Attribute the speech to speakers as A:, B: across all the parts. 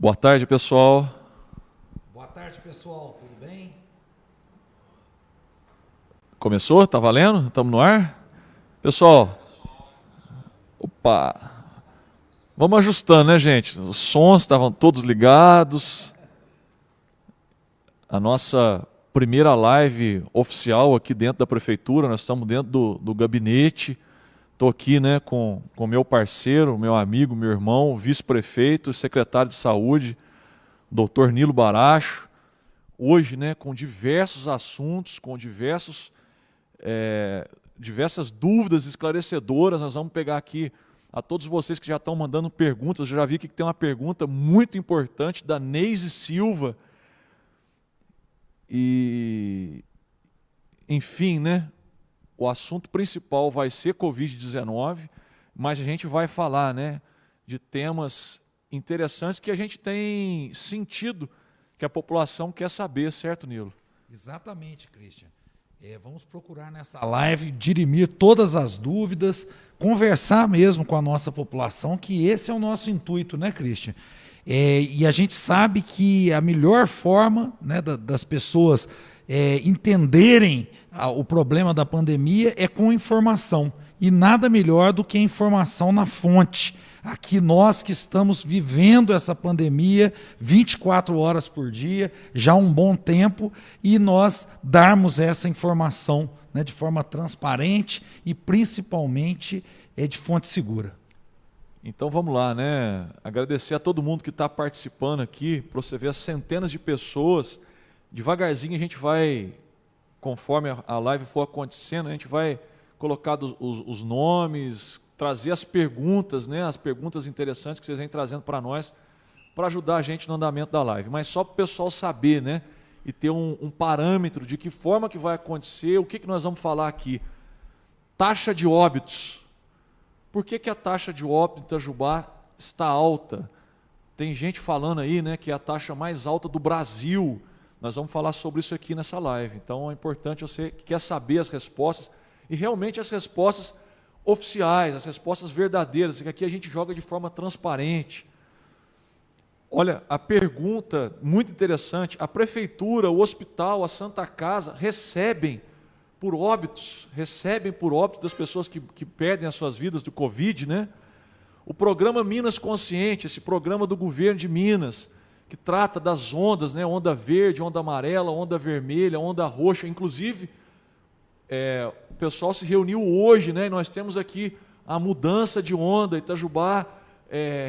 A: Boa tarde, pessoal.
B: Boa tarde, pessoal. Tudo bem?
A: Começou? Tá valendo? Estamos no ar? Pessoal, opa. Vamos ajustando, né, gente? Os sons estavam todos ligados. A nossa primeira live oficial aqui dentro da prefeitura, nós estamos dentro do gabinete. Estou aqui, né, com meu parceiro, meu amigo, meu irmão, vice-prefeito, secretário de saúde, doutor Nilo Baracho. Hoje, né, com diversos assuntos, com diversas dúvidas esclarecedoras. Nós vamos pegar aqui a todos vocês que já estão mandando perguntas. Eu já vi aqui que tem uma pergunta muito importante da Neise Silva. E, enfim, né, o assunto principal vai ser Covid-19, mas a gente vai falar, né, de temas interessantes que a gente tem sentido que a população quer saber, certo, Nilo?
B: Exatamente, Christian. Vamos procurar nessa live dirimir todas as dúvidas, conversar mesmo com a nossa população, que esse é o nosso intuito, né, Christian? E a gente sabe que a melhor forma, né, das pessoas entenderem o problema da pandemia é com informação. E nada melhor do que a informação na fonte. Aqui nós que estamos vivendo essa pandemia 24 horas por dia, já há um bom tempo, e nós darmos essa informação, né, de forma transparente e principalmente de fonte segura.
A: Então vamos lá, né? Agradecer a todo mundo que está participando aqui, para você ver as centenas de pessoas. Devagarzinho a gente vai, conforme a live for acontecendo, a gente vai colocar os nomes, trazer as perguntas, né? As perguntas interessantes que vocês vêm trazendo para nós, para ajudar a gente no andamento da live. Mas só para o pessoal saber, né? E ter um parâmetro de que forma que vai acontecer, o que nós vamos falar aqui. Taxa de óbitos. Por que a taxa de óbito em Itajubá está alta? Tem gente falando aí, né, que é a taxa mais alta do Brasil. Nós vamos falar sobre isso aqui nessa live. Então é importante você que quer saber as respostas, e realmente as respostas oficiais, as respostas verdadeiras, que aqui a gente joga de forma transparente. Olha, a pergunta muito interessante: a prefeitura, o hospital, a Santa Casa recebem por óbitos das pessoas que perdem as suas vidas do Covid, né? O programa Minas Consciente, esse programa do governo de Minas, que trata das ondas, né? Onda verde, onda amarela, onda vermelha, onda roxa. Inclusive, o pessoal se reuniu hoje, né? E nós temos aqui a mudança de onda, Itajubá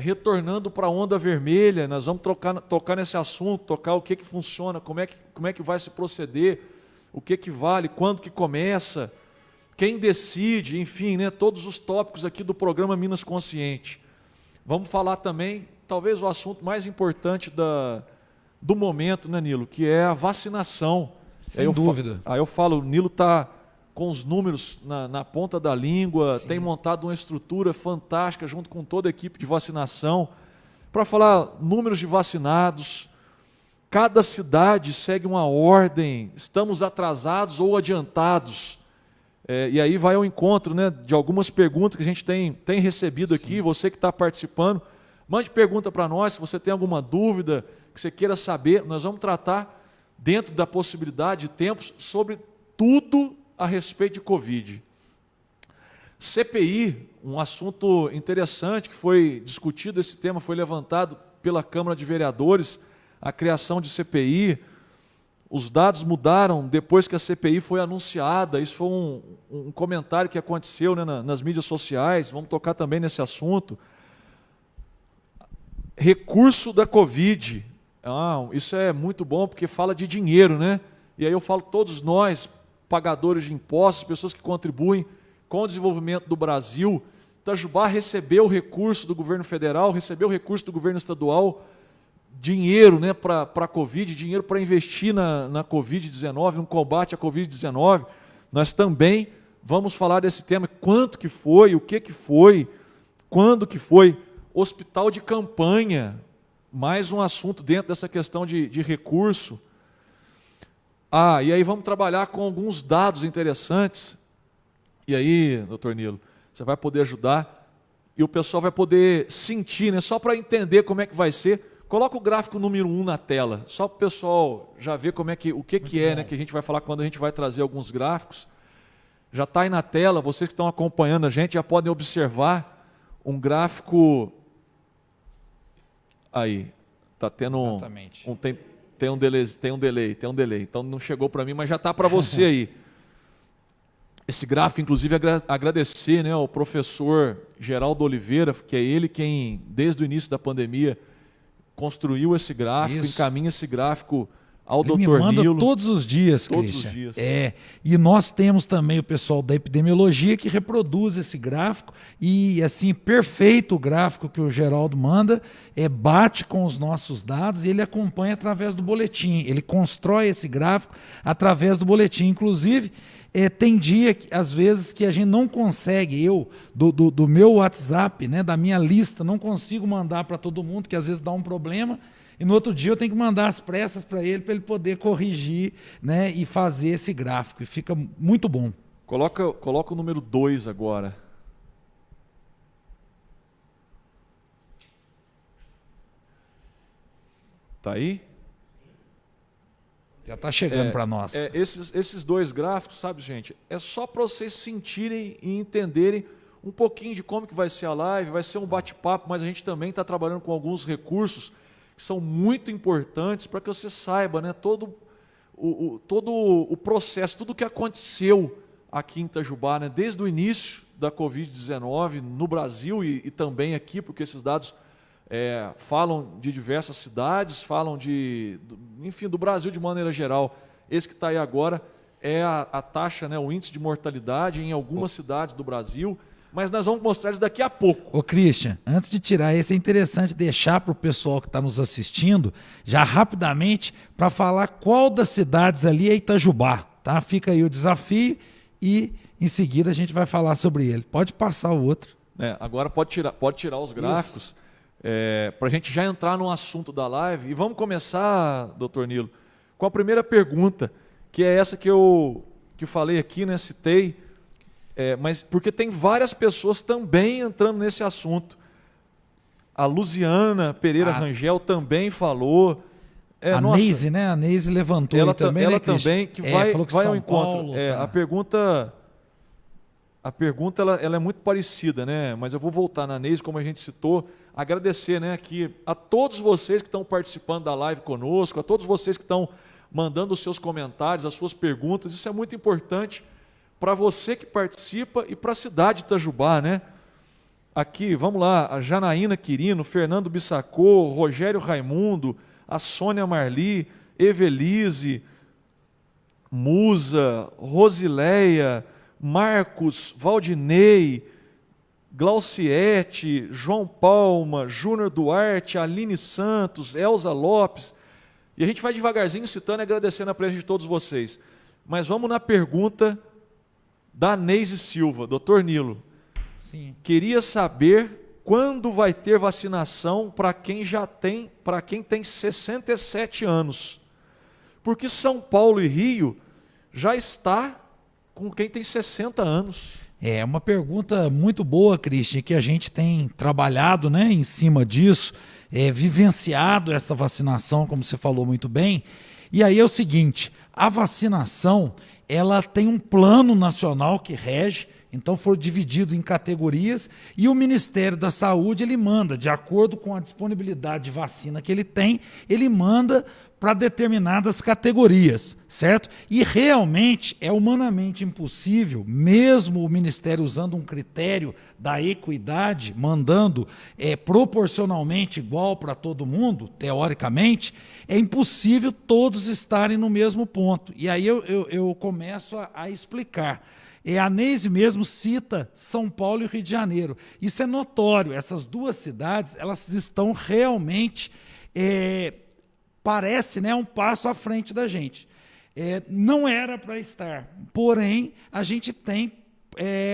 A: retornando para a onda vermelha. Nós vamos tocar nesse assunto, tocar o que funciona, como é que vai se proceder, o que vale, quando que começa, quem decide, enfim, né, todos os tópicos aqui do programa Minas Consciente. Vamos falar também, talvez o assunto mais importante do momento, né, Nilo, que é a vacinação.
B: Sem dúvida.
A: Aí eu falo, o Nilo está com os números na ponta da língua,
B: Sim.
A: tem montado uma estrutura fantástica junto com toda a equipe de vacinação, para falar números de vacinados. Cada cidade segue uma ordem, estamos atrasados ou adiantados. E aí vai ao encontro, né, de algumas perguntas que a gente tem recebido aqui. Sim. Você que está participando, mande pergunta para nós, se você tem alguma dúvida, que você queira saber. Nós vamos tratar, dentro da possibilidade de tempos, sobre tudo a respeito de Covid. CPI, um assunto interessante que foi discutido, esse tema foi levantado pela Câmara de Vereadores, a criação de CPI. Os dados mudaram depois que a CPI foi anunciada. Isso foi um comentário que aconteceu, né, nas mídias sociais. Vamos tocar também nesse assunto. Recurso da Covid. Isso é muito bom porque fala de dinheiro, né? E aí eu falo todos nós, pagadores de impostos, pessoas que contribuem com o desenvolvimento do Brasil. Itajubá recebeu recurso do governo federal, recebeu recurso do governo estadual, dinheiro, né, para a Covid, dinheiro para investir na Covid-19, no combate à Covid-19. Nós também vamos falar desse tema, quanto que foi, o que foi, quando que foi. Hospital de campanha, mais um assunto dentro dessa questão de recurso. E aí vamos trabalhar com alguns dados interessantes. E aí, doutor Nilo, você vai poder ajudar e o pessoal vai poder sentir, né, só para entender como é que vai ser, Coloca o gráfico número 1 na tela, só para o pessoal já ver como é que, o que é, né, que a gente vai falar quando a gente vai trazer alguns gráficos. Já está aí na tela, vocês que estão acompanhando a gente já podem observar um gráfico. Aí, está tendo tem um delay. Então não chegou para mim, mas já está para você aí. Esse gráfico, inclusive, agradecer, né, ao professor Geraldo Oliveira, que é ele quem, desde o início da pandemia, construiu esse gráfico, encaminha esse gráfico ao Dr. Nilo.
B: Ele me manda todos os dias, Christian. Todos os dias. E nós temos também o pessoal da epidemiologia que reproduz esse gráfico e, assim, perfeito o gráfico que o Geraldo manda, bate com os nossos dados e ele acompanha através do boletim. Ele constrói esse gráfico através do boletim. Inclusive, tem dia, às vezes, que a gente não consegue, do meu WhatsApp, né, da minha lista, não consigo mandar para todo mundo, que às vezes dá um problema, e no outro dia eu tenho que mandar as pressas para ele poder corrigir, né, e fazer esse gráfico, e fica muito bom.
A: Coloca o número 2 agora. Tá aí?
B: Já está chegando para nós.
A: Esses dois gráficos, sabe, gente, é só para vocês sentirem e entenderem um pouquinho de como que vai ser a live, vai ser um bate-papo, mas a gente também está trabalhando com alguns recursos que são muito importantes para que você saiba, né, todo o processo, tudo o que aconteceu aqui em Itajubá, né, desde o início da Covid-19 no Brasil e também aqui, porque esses dados falam de diversas cidades, falam enfim, do Brasil de maneira geral. Esse que está aí agora é a taxa, né, o índice de mortalidade em algumas cidades do Brasil, mas nós vamos mostrar isso daqui a pouco.
B: Ô Christian, antes de tirar esse, é interessante deixar para o pessoal que está nos assistindo, já rapidamente, para falar qual das cidades ali é Itajubá. Tá? Fica aí o desafio e em seguida a gente vai falar sobre ele. Pode passar o outro.
A: Agora pode tirar os gráficos. Para a gente já entrar no assunto da live. E vamos começar, doutor Nilo, com a primeira pergunta, que é essa que eu falei aqui, né, citei, mas porque tem várias pessoas também entrando nesse assunto. A Luziana Pereira Rangel também falou.
B: Neise, né? A Neise levantou
A: ela
B: também,
A: ela
B: né,
A: também, que vai ao encontro.
B: Paulo,
A: A pergunta ela é muito parecida, né? Mas eu vou voltar na Neise, como a gente citou, agradecer, né, aqui a todos vocês que estão participando da live conosco, a todos vocês que estão mandando os seus comentários, as suas perguntas. Isso é muito importante para você que participa e para a cidade de Itajubá, né? Aqui, vamos lá, a Janaína Quirino, Fernando Bissacô, Rogério Raimundo, a Sônia Marli, Evelise, Musa, Rosileia, Marcos, Valdinei, Glauciete, João Palma, Júnior Duarte, Aline Santos, Elza Lopes. E a gente vai devagarzinho citando e agradecendo a presença de todos vocês. Mas vamos na pergunta da Neise Silva. Doutor Nilo,
B: sim,
A: queria saber quando vai ter vacinação para quem tem 67 anos. Porque São Paulo e Rio já está com quem tem 60 anos.
B: É uma pergunta muito boa, Christian, que a gente tem trabalhado, né, em cima disso, vivenciado essa vacinação, como você falou muito bem. E aí é o seguinte, a vacinação, ela tem um plano nacional que rege, então foi dividido em categorias, e o Ministério da Saúde, ele manda, de acordo com a disponibilidade de vacina que ele tem, ele manda para determinadas categorias, certo? E realmente é humanamente impossível, mesmo o Ministério usando um critério da equidade, mandando proporcionalmente igual para todo mundo, teoricamente, é impossível todos estarem no mesmo ponto. E aí eu começo a explicar. A Neise mesmo cita São Paulo e Rio de Janeiro. Isso é notório, essas duas cidades, elas estão realmente... parece, né, um passo à frente da gente. Não era para estar, porém, a gente tem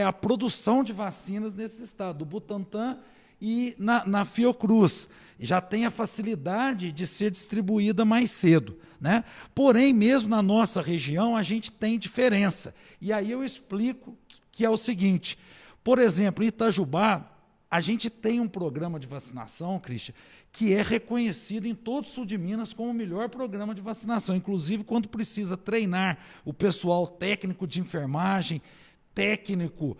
B: a produção de vacinas nesse estado, do Butantan e na Fiocruz. Já tem a facilidade de ser distribuída mais cedo, né? Porém, mesmo na nossa região, a gente tem diferença. E aí eu explico que é o seguinte, por exemplo, em Itajubá, a gente tem um programa de vacinação, Cristian, que é reconhecido em todo o sul de Minas como o melhor programa de vacinação. Inclusive, quando precisa treinar o pessoal técnico de enfermagem, técnico,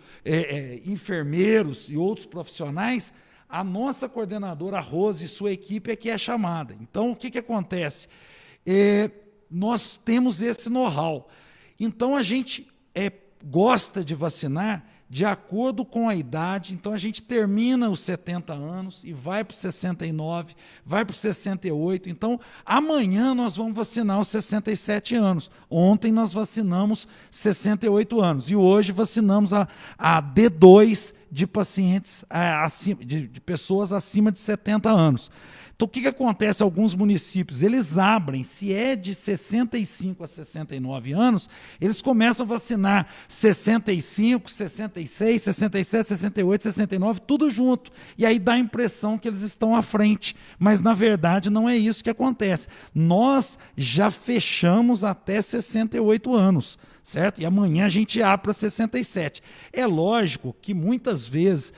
B: enfermeiros e outros profissionais, a nossa coordenadora, a Rose, e sua equipe é que é chamada. Então, o que acontece? Nós temos esse know-how. Então, a gente gosta de vacinar de acordo com a idade. Então, a gente termina os 70 anos e vai para os 69, vai para os 68. Então, amanhã nós vamos vacinar os 67 anos. Ontem nós vacinamos 68 anos. E hoje vacinamos a D2 de pacientes, de pessoas acima de 70 anos. Então, o que acontece em alguns municípios? Eles abrem, se é de 65 a 69 anos, eles começam a vacinar 65, 66, 67, 68, 69, tudo junto. E aí dá a impressão que eles estão à frente, mas na verdade não é isso que acontece. Nós já fechamos até 68 anos. Certo? E amanhã a gente abre para 67. É lógico que muitas vezes,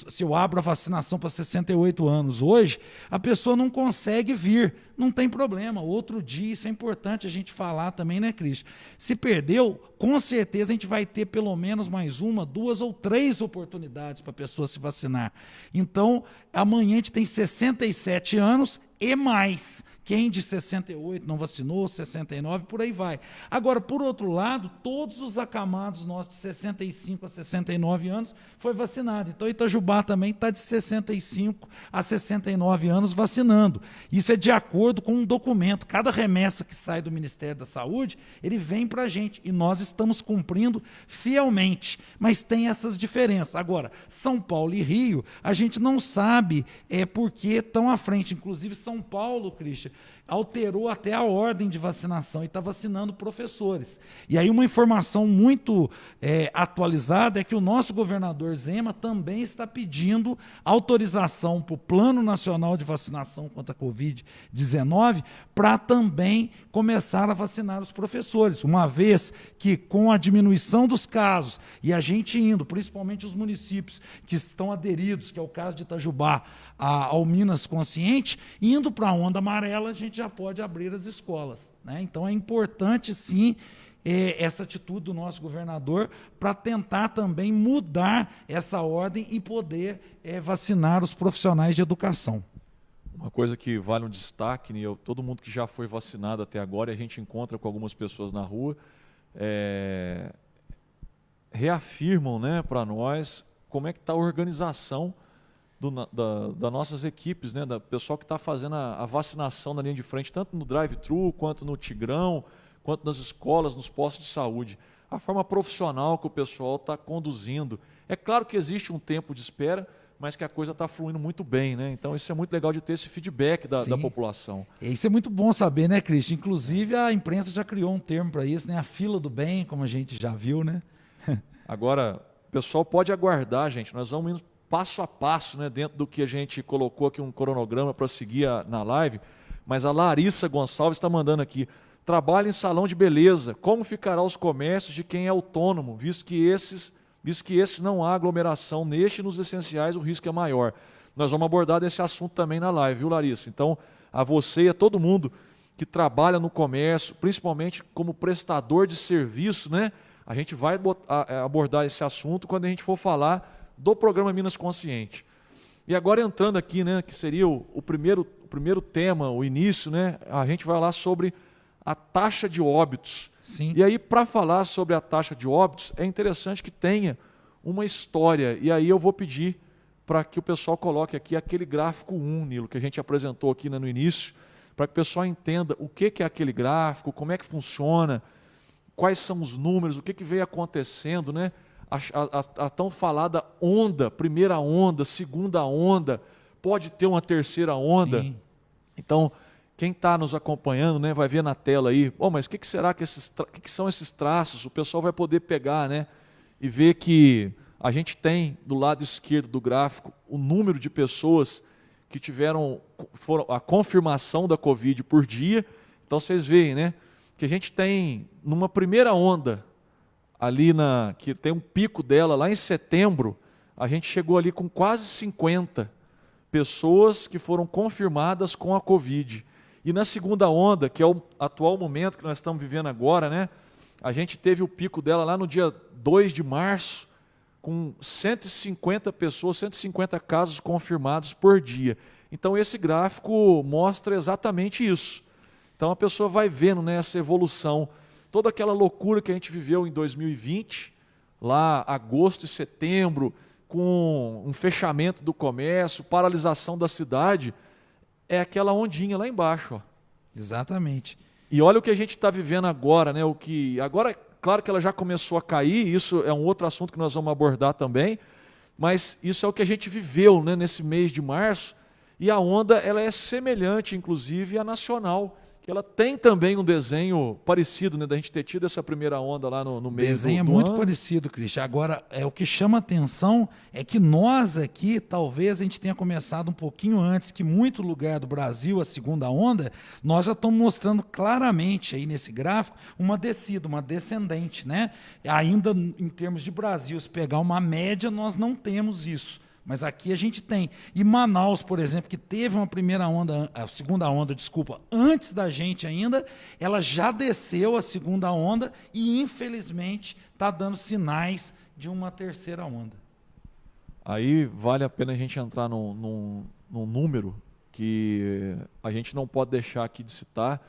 B: se eu abro a vacinação para 68 anos hoje, a pessoa não consegue vir. Não tem problema. Outro dia, isso é importante a gente falar também, né, Cristian? Se perdeu, com certeza a gente vai ter pelo menos mais uma, 2 ou 3 oportunidades para a pessoa se vacinar. Então, amanhã a gente tem 67 anos e mais. Quem de 68 não vacinou, 69, por aí vai. Agora, por outro lado, todos os acamados nossos de 65 a 69 anos foi vacinado. Então, Itajubá também está de 65 a 69 anos vacinando. Isso é de acordo com um documento. Cada remessa que sai do Ministério da Saúde, ele vem para a gente. E nós estamos cumprindo fielmente. Mas tem essas diferenças. Agora, São Paulo e Rio, a gente não sabe por que estão à frente. Inclusive, São Paulo, Cristian, alterou até a ordem de vacinação e está vacinando professores. E aí uma informação muito atualizada é que o nosso governador Zema também está pedindo autorização para o Plano Nacional de Vacinação contra a Covid-19 para também começar a vacinar os professores, uma vez que com a diminuição dos casos e a gente indo, principalmente os municípios que estão aderidos, que é o caso de Itajubá, ao Minas Consciente, indo para a onda amarela, a gente já pode abrir as escolas, né? Então é importante, sim, essa atitude do nosso governador para tentar também mudar essa ordem e poder vacinar os profissionais de educação.
A: Uma coisa que vale um destaque, né? Todo mundo que já foi vacinado até agora, e a gente encontra com algumas pessoas na rua, reafirmam, né, para nós como é que está a organização das nossas equipes, né, da pessoal que está fazendo a vacinação na linha de frente, tanto no drive-thru, quanto no Tigrão, quanto nas escolas, nos postos de saúde. A forma profissional que o pessoal está conduzindo. É claro que existe um tempo de espera, mas que a coisa está fluindo muito bem, né? Então isso é muito legal de ter esse feedback da população.
B: Isso é muito bom saber, né, Cristian? Inclusive a imprensa já criou um termo para isso, né? A fila do bem, como a gente já viu, né?
A: Agora, o pessoal pode aguardar, gente. Nós vamos indo passo a passo, né, dentro do que a gente colocou aqui um cronograma para seguir na live, mas a Larissa Gonçalves está mandando aqui: trabalho em salão de beleza, como ficará os comércios de quem é autônomo, visto que esses não há aglomeração neste e nos essenciais o risco é maior. Nós vamos abordar esse assunto também na live, viu, Larissa? Então, a você e a todo mundo que trabalha no comércio, principalmente como prestador de serviço, né, a gente vai abordar esse assunto quando a gente for falar do programa Minas Consciente. E agora entrando aqui, né, que seria o primeiro tema, o início, né, a gente vai falar sobre a taxa de óbitos.
B: Sim.
A: E aí, para falar sobre a taxa de óbitos, é interessante que tenha uma história. E aí eu vou pedir para que o pessoal coloque aqui aquele gráfico 1, Nilo, que a gente apresentou aqui, né, no início, para que o pessoal entenda o que é aquele gráfico, como é que funciona, quais são os números, o que veio acontecendo, né? A tão falada onda, primeira onda, segunda onda, pode ter uma terceira onda.
B: Sim.
A: Então, quem está nos acompanhando, né, vai ver na tela aí, mas o que será que são esses traços? O pessoal vai poder pegar, né, e ver que a gente tem do lado esquerdo do gráfico o número de pessoas que foram a confirmação da Covid por dia. Então vocês veem, né, que a gente tem numa primeira onda, ali que tem um pico dela lá em setembro, a gente chegou ali com quase 50 pessoas que foram confirmadas com a Covid. E na segunda onda, que é o atual momento que nós estamos vivendo agora, né? A gente teve o pico dela lá no dia 2 de março, com 150 pessoas, 150 casos confirmados por dia. Então esse gráfico mostra exatamente isso. Então a pessoa vai vendo, né, essa evolução, toda aquela loucura que a gente viveu em 2020, lá agosto e setembro, com um fechamento do comércio, paralisação da cidade, é aquela ondinha lá embaixo. Ó.
B: Exatamente.
A: E olha o que a gente está vivendo agora, né? Agora, claro que ela já começou a cair, isso é um outro assunto que nós vamos abordar também, mas isso é o que a gente viveu, né, nesse mês de março, e a onda ela é semelhante, inclusive, à nacional, que ela tem também um desenho parecido, né, da gente ter tido essa primeira onda lá no meio
B: Desenho
A: do
B: é muito
A: ano.
B: parecido, Cristian. Agora, o que chama atenção é que nós aqui, talvez a gente tenha começado um pouquinho antes que muito lugar do Brasil, a segunda onda, nós já estamos mostrando claramente aí nesse gráfico uma descida, uma descendente, né? Ainda em termos de Brasil, se pegar uma média, nós não temos isso. Mas aqui a gente tem. E Manaus, por exemplo, que teve uma primeira onda, a segunda onda, desculpa, antes da gente ainda, ela já desceu a segunda onda e, infelizmente, está dando sinais de uma terceira onda.
A: Aí vale a pena a gente entrar num número que a gente não pode deixar aqui de citar.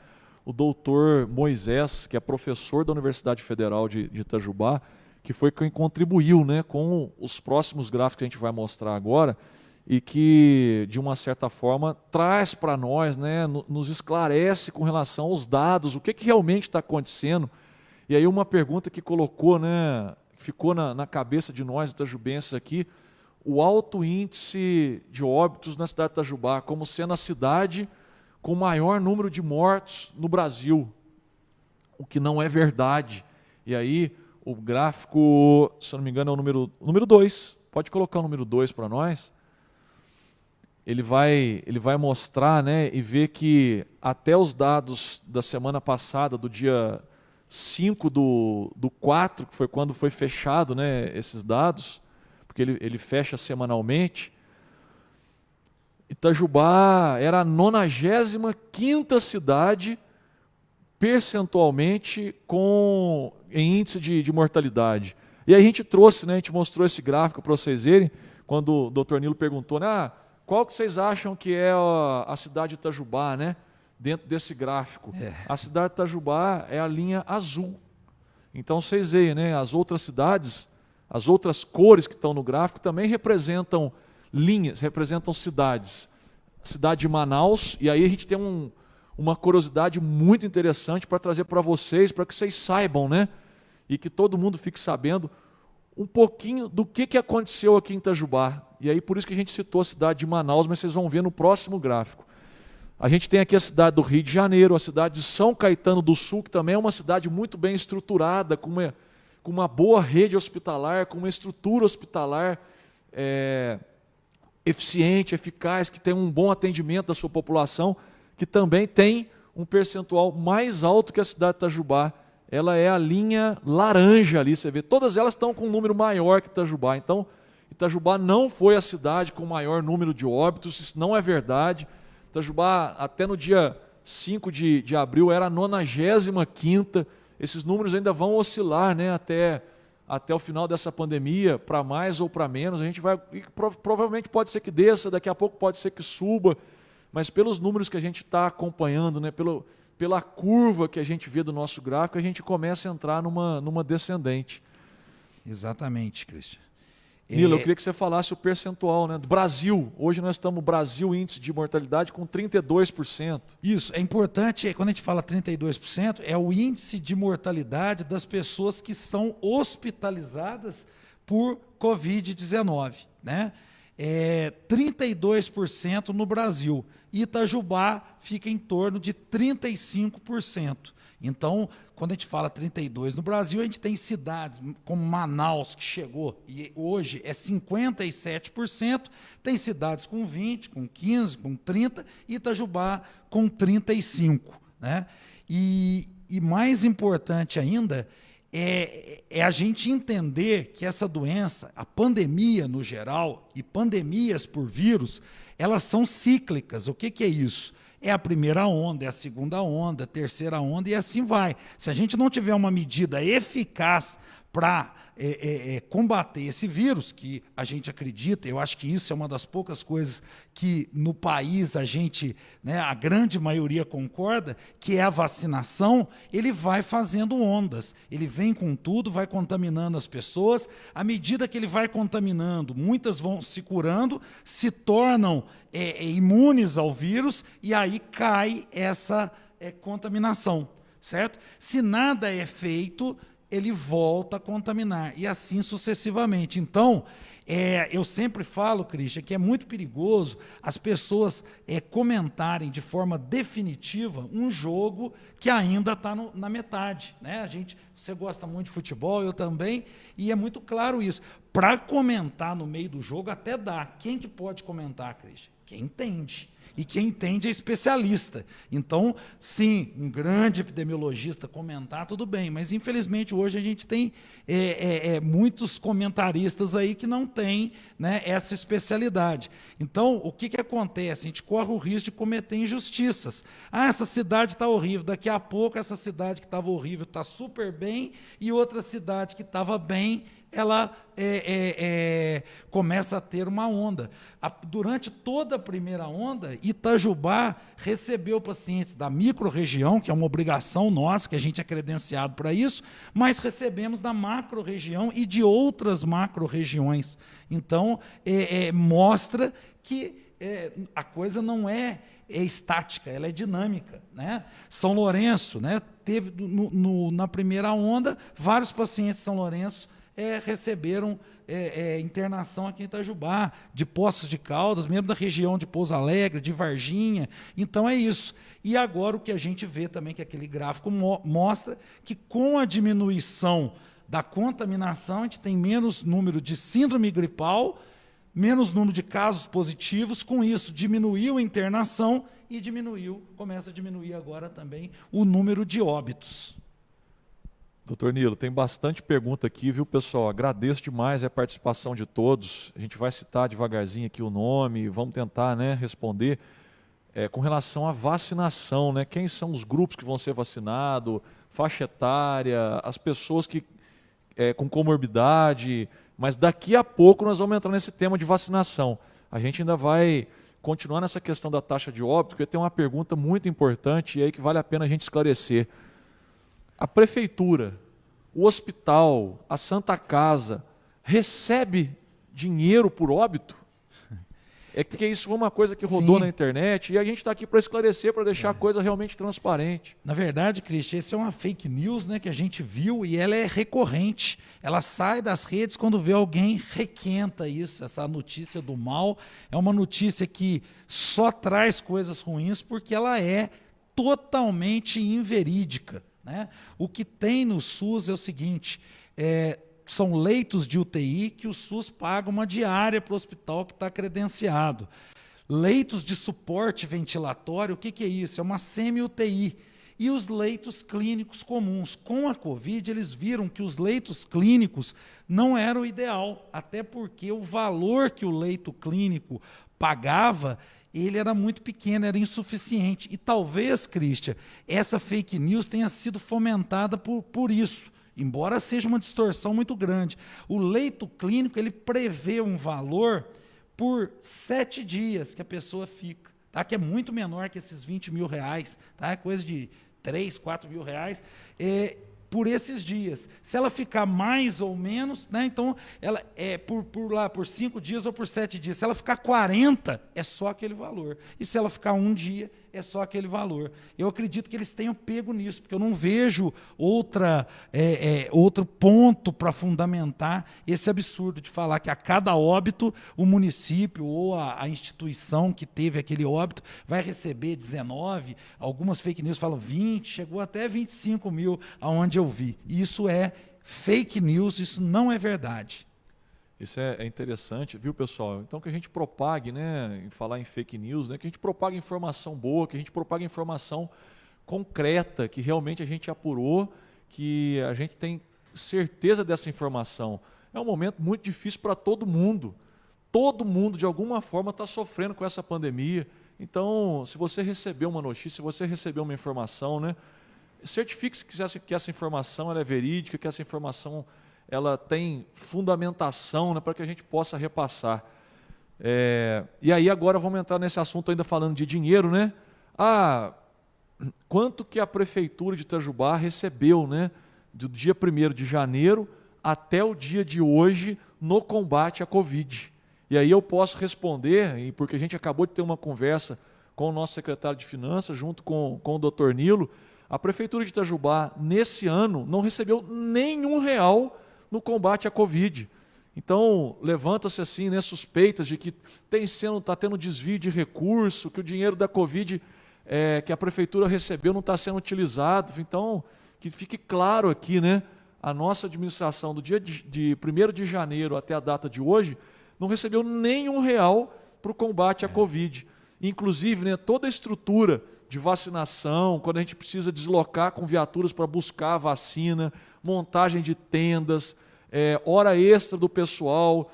A: O doutor Moisés, que é professor da Universidade Federal de Itajubá, que foi quem contribuiu, né, com os próximos gráficos que a gente vai mostrar agora e que, de uma certa forma, traz para nós, né, nos esclarece com relação aos dados, o que realmente está acontecendo. E aí uma pergunta que colocou, né, ficou na cabeça de nós, itajubenses aqui, o alto índice de óbitos na cidade de Itajubá, como sendo a cidade com o maior número de mortos no Brasil, o que não é verdade. E aí o gráfico, se eu não me engano, é o número 2. Pode colocar o número 2 para nós. Ele vai mostrar, né, e ver que até os dados da semana passada, do dia 5 do 4, que foi quando foi fechado, né, esses dados, porque ele fecha semanalmente, Itajubá era a 95ª cidade percentualmente em índice de mortalidade. E aí a gente trouxe, né, a gente mostrou esse gráfico para vocês verem, quando o Dr. Nilo perguntou, né, qual que vocês acham que é a cidade de Itajubá, né, dentro desse gráfico? A cidade de Itajubá é a linha azul. Então vocês veem, né, as outras cidades, as outras cores que estão no gráfico também representam linhas, representam cidades. A cidade de Manaus, e aí a gente tem uma curiosidade muito interessante para trazer para vocês, para que vocês saibam, né? E que todo mundo fique sabendo um pouquinho do que aconteceu aqui em Itajubá. E aí por isso que a gente citou a cidade de Manaus, mas vocês vão ver no próximo gráfico. A gente tem aqui a cidade do Rio de Janeiro, a cidade de São Caetano do Sul, que também é uma cidade muito bem estruturada, com uma boa rede hospitalar, com uma estrutura hospitalar eficiente, eficaz, que tem um bom atendimento da sua população, que também tem um percentual mais alto que a cidade de Itajubá. Ela é a linha laranja ali, você vê. Todas elas estão com um número maior que Itajubá. Então, Itajubá não foi a cidade com o maior número de óbitos, isso não é verdade. Itajubá, até no dia 5 de abril, era a 95ª. Esses números ainda vão oscilar, né, até o final dessa pandemia, para mais ou para menos. A gente vai, provavelmente pode ser que desça, daqui a pouco pode ser que suba, mas pelos números que a gente está acompanhando, né, pela curva que a gente vê do nosso gráfico, a gente começa a entrar numa descendente.
B: Exatamente, Cristian.
A: Nilo, eu queria que você falasse o percentual, né, do Brasil. Hoje nós estamos no Brasil, índice de mortalidade com 32%.
B: Isso, é importante, quando a gente fala 32%, é o índice de mortalidade das pessoas que são hospitalizadas por Covid-19, né? 32% no Brasil. Itajubá fica em torno de 35%. Então, quando a gente fala 32% no Brasil, a gente tem cidades como Manaus, que chegou, e hoje é 57%, tem cidades com 20%, com 15%, com 30%, e Itajubá com 35%. Né? E mais importante ainda é a gente entender que essa doença, a pandemia no geral, e pandemias por vírus, elas são cíclicas. O que é isso? É a primeira onda, é a segunda onda, a terceira onda, e assim vai. Se a gente não tiver uma medida eficaz para combater esse vírus, que a gente acredita, eu acho que isso é uma das poucas coisas que no país a gente, né, a grande maioria concorda, que é a vacinação, ele vai fazendo ondas. Ele vem com tudo, vai contaminando as pessoas. À medida que ele vai contaminando, muitas vão se curando, se tornam imunes ao vírus, e aí cai essa contaminação, certo? Se nada é feito, ele volta a contaminar, e assim sucessivamente. Então, eu sempre falo, Christian, que é muito perigoso as pessoas comentarem de forma definitiva um jogo que ainda está na metade, né? Você gosta muito de futebol, eu também, e é muito claro isso. Para comentar no meio do jogo até dá. Quem que pode comentar, Christian? Quem entende. E quem entende é especialista. Então, sim, um grande epidemiologista comentar, tudo bem, mas infelizmente hoje a gente tem muitos comentaristas aí que não têm, né, essa especialidade. Então, o que acontece? A gente corre o risco de cometer injustiças. Ah, essa cidade está horrível, daqui a pouco essa cidade que estava horrível está super bem, e outra cidade que estava bem, ela começa a ter uma onda. Durante toda a primeira onda, Itajubá recebeu pacientes da microrregião, que é uma obrigação nossa, que a gente é credenciado para isso, mas recebemos da macrorregião e de outras macrorregiões. Então, mostra que a coisa não é estática, ela é dinâmica, né? São Lourenço, né, teve na primeira onda, vários pacientes de São Lourenço receberam internação aqui em Itajubá, de Poços de Caldas, mesmo da região de Pouso Alegre, de Varginha. Então é isso. E agora o que a gente vê também, que aquele gráfico mostra que com a diminuição da contaminação, a gente tem menos número de síndrome gripal, menos número de casos positivos, com isso diminuiu a internação e começa a diminuir agora também o número de óbitos.
A: Doutor Nilo, tem bastante pergunta aqui, viu, pessoal? Agradeço demais a participação de todos. A gente vai citar devagarzinho aqui o nome, vamos tentar, né, responder. Com relação à vacinação, né? Quem são os grupos que vão ser vacinados, faixa etária, as pessoas que com comorbidade, mas daqui a pouco nós vamos entrar nesse tema de vacinação. A gente ainda vai continuar nessa questão da taxa de óbito, porque tem uma pergunta muito importante e aí que vale a pena a gente esclarecer. A prefeitura, o hospital, a Santa Casa, recebe dinheiro por óbito? É porque isso foi uma coisa que rodou na internet e a gente está aqui para esclarecer, para deixar a coisa realmente transparente.
B: Na verdade, Cristian, essa é uma fake news, né, que a gente viu e ela é recorrente. Ela sai das redes quando vê alguém requenta isso. Essa notícia do mal é uma notícia que só traz coisas ruins porque ela é totalmente inverídica, né? O que tem no SUS é o seguinte, são leitos de UTI que o SUS paga uma diária para o hospital que está credenciado. Leitos de suporte ventilatório, o que é isso? É uma semi-UTI. E os leitos clínicos comuns. Com a Covid, eles viram que os leitos clínicos não eram o ideal, até porque o valor que o leito clínico pagava, ele era muito pequeno, era insuficiente. E talvez, Christian, essa fake news tenha sido fomentada por isso, embora seja uma distorção muito grande. O leito clínico, ele prevê um valor por 7 dias que a pessoa fica, tá? Que é muito menor que esses 20 mil reais, tá? É coisa de 3, 4 mil reais. Por esses dias. Se ela ficar mais ou menos, né, então ela por 5 dias ou por 7 dias. Se ela ficar 40, é só aquele valor. E se ela ficar um dia, é só aquele valor. Eu acredito que eles tenham pego nisso, porque eu não vejo outro ponto para fundamentar esse absurdo de falar que a cada óbito o município ou a instituição que teve aquele óbito vai receber 19, algumas fake news falam 20, chegou até 25 mil aonde eu vi. Isso é fake news, isso não é verdade.
A: Isso é interessante, viu, pessoal? Então que a gente propague, né, em falar em fake news, né, que a gente propague informação boa, que a gente propague informação concreta, que realmente a gente apurou, que a gente tem certeza dessa informação. É um momento muito difícil para todo mundo. Todo mundo, de alguma forma, está sofrendo com essa pandemia. Então, se você recebeu uma notícia, se você recebeu uma informação, né, certifique-se que essa informação ela é verídica, que essa informação ela tem fundamentação, né, para que a gente possa repassar. E aí agora vamos entrar nesse assunto ainda falando de dinheiro, né? Quanto que a Prefeitura de Itajubá recebeu, né, do dia 1º de janeiro até o dia de hoje no combate à Covid? E aí eu posso responder, porque a gente acabou de ter uma conversa com o nosso secretário de Finanças, junto com o doutor Nilo, a Prefeitura de Itajubá, nesse ano, não recebeu nenhum real no combate à Covid. Então, levanta-se assim, né, suspeitas de que está tendo desvio de recurso, que o dinheiro da Covid que a Prefeitura recebeu não está sendo utilizado. Então, que fique claro aqui, né, a nossa administração do dia de 1º de janeiro até a data de hoje, não recebeu nenhum real para o combate à Covid. Inclusive, né, toda a estrutura de vacinação, quando a gente precisa deslocar com viaturas para buscar a vacina, montagem de tendas, hora extra do pessoal,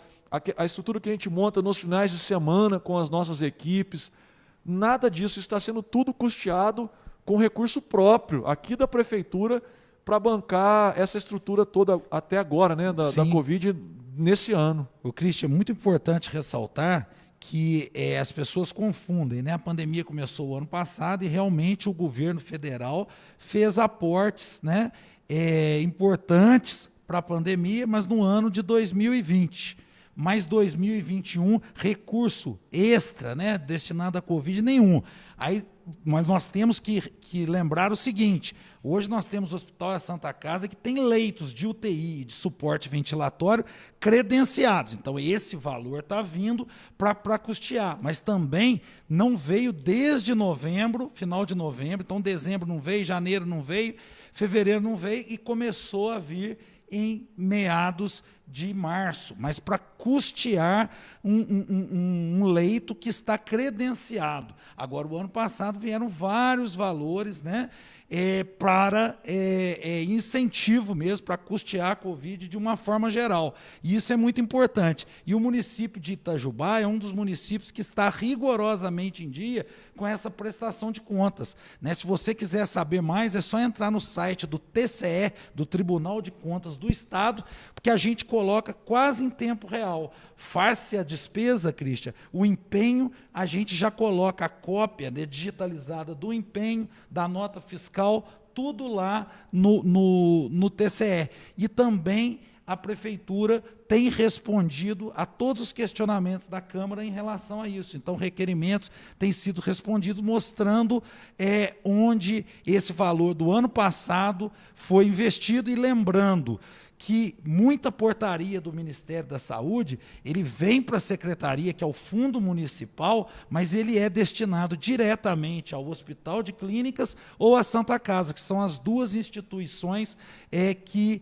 A: a estrutura que a gente monta nos finais de semana com as nossas equipes, nada disso está sendo tudo custeado com recurso próprio aqui da Prefeitura para bancar essa estrutura toda até agora, né, da Covid nesse ano.
B: O Cristian, é muito importante ressaltar que as pessoas confundem, né? A pandemia começou o ano passado e realmente o governo federal fez aportes, né, importantes para a pandemia, mas no ano de 2020. Mas 2021, recurso extra, né, destinado à Covid, nenhum. Mas nós temos que lembrar o seguinte: hoje nós temos o Hospital da Santa Casa que tem leitos de UTI, de suporte ventilatório, credenciados. Então, esse valor está vindo para custear. Mas também não veio desde novembro, final de novembro. Então, dezembro não veio, janeiro não veio, fevereiro não veio e começou a vir em meados de março, mas para custear um leito que está credenciado. Agora, o ano passado vieram vários valores, né, para incentivo mesmo, para custear a Covid de uma forma geral. E isso é muito importante. E o município de Itajubá é um dos municípios que está rigorosamente em dia com essa prestação de contas, né? Se você quiser saber mais, é só entrar no site do TCE, do Tribunal de Contas do Estado, porque a gente coloca quase em tempo real. Faz-se a despesa, Cristian, o empenho, a gente já coloca a cópia, né, digitalizada do empenho, da nota fiscal, tudo lá no TCE. E também a Prefeitura tem respondido a todos os questionamentos da Câmara em relação a isso. Então, requerimentos têm sido respondidos, mostrando onde esse valor do ano passado foi investido, e lembrando que muita portaria do Ministério da Saúde, ele vem para a Secretaria, que é o Fundo Municipal, mas ele é destinado diretamente ao Hospital de Clínicas ou à Santa Casa, que são as duas instituições que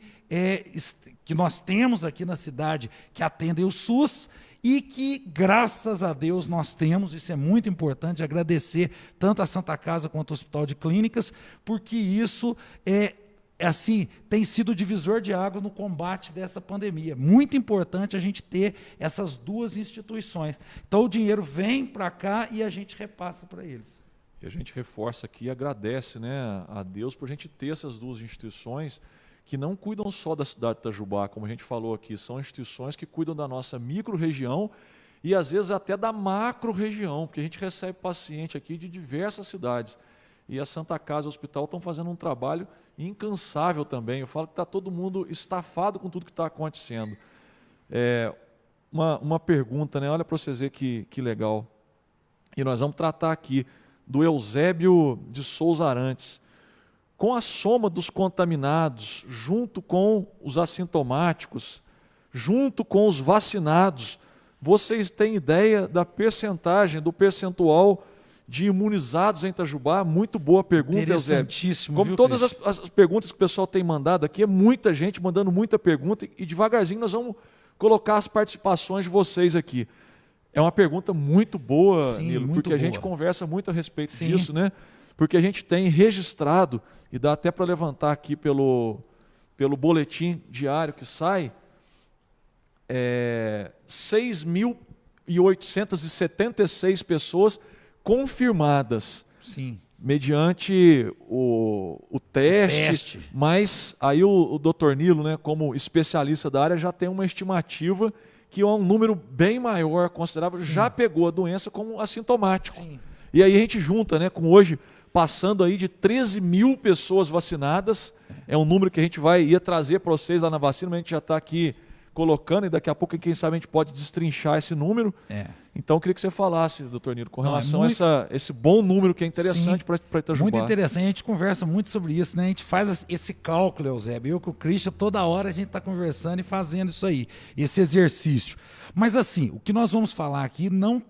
B: nós temos aqui na cidade, que atendem o SUS, e que, graças a Deus, nós temos, isso é muito importante, agradecer tanto a Santa Casa quanto ao Hospital de Clínicas, porque isso assim, tem sido o divisor de água no combate dessa pandemia. Muito importante a gente ter essas duas instituições. Então, o dinheiro vem para cá e a gente repassa para eles.
A: E a gente reforça aqui e agradece, né, a Deus por a gente ter essas duas instituições que não cuidam só da cidade de Itajubá, como a gente falou aqui, são instituições que cuidam da nossa micro-região e, às vezes, até da macro-região, porque a gente recebe paciente aqui de diversas cidades. E a Santa Casa e o hospital estão fazendo um trabalho incansável também. Eu falo que está todo mundo estafado com tudo que está acontecendo. Uma pergunta, né? Olha para vocês verem que legal. E nós vamos tratar aqui do Eusébio de Souza Arantes. Com a soma dos contaminados, junto com os assintomáticos, junto com os vacinados, vocês têm ideia da percentagem, do percentual de imunizados em Itajubá? Muito boa pergunta, Eusébio.
B: Interessantíssimo.
A: Como todas as perguntas que o pessoal tem mandado aqui, é muita gente mandando muita pergunta e devagarzinho nós vamos colocar as participações de vocês aqui. É uma pergunta muito boa,
B: Sim,
A: Nilo,
B: muito
A: porque a
B: boa.
A: gente conversa muito a respeito
B: Sim.
A: disso, né? Porque a gente tem registrado, e dá até para levantar aqui pelo pelo boletim diário que sai, 6.876 pessoas confirmadas.
B: Sim.
A: Mediante o teste, mas aí o Dr. Nilo, né, como especialista da área, já tem uma estimativa que é um número bem maior, considerável,
B: Sim.
A: já pegou a doença como assintomático.
B: Sim.
A: E aí a gente junta, né, com hoje, passando aí de 13 mil pessoas vacinadas, é um número que a gente ia trazer para vocês lá na vacina, mas a gente já está aqui colocando, e daqui a pouco, quem sabe, a gente pode destrinchar esse número. Então, eu queria que você falasse, doutor Nilo, com relação a esse bom número que é interessante para Itajubá.
B: Muito interessante, a gente conversa muito sobre isso, né? A gente faz esse cálculo, Eusébio. Eu com o Christian, toda hora a gente está conversando e fazendo isso aí, esse exercício. Mas assim, o que nós vamos falar aqui não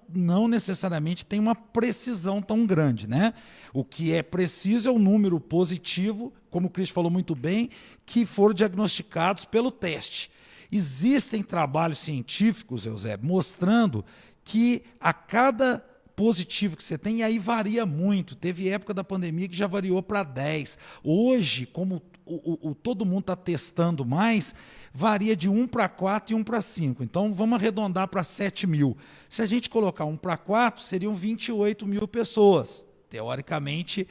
B: necessariamente tem uma precisão tão grande, né? O que é preciso é o número positivo, como o Christian falou muito bem, que foram diagnosticados pelo teste. Existem trabalhos científicos, Eusébio, mostrando que a cada positivo que você tem, e aí varia muito. Teve época da pandemia que já variou para 10. Hoje, como todo mundo está testando mais, varia de 1 para 4 e 1 para 5. Então, vamos arredondar para 7 mil. Se a gente colocar 1 para 4, seriam 28 mil pessoas, teoricamente,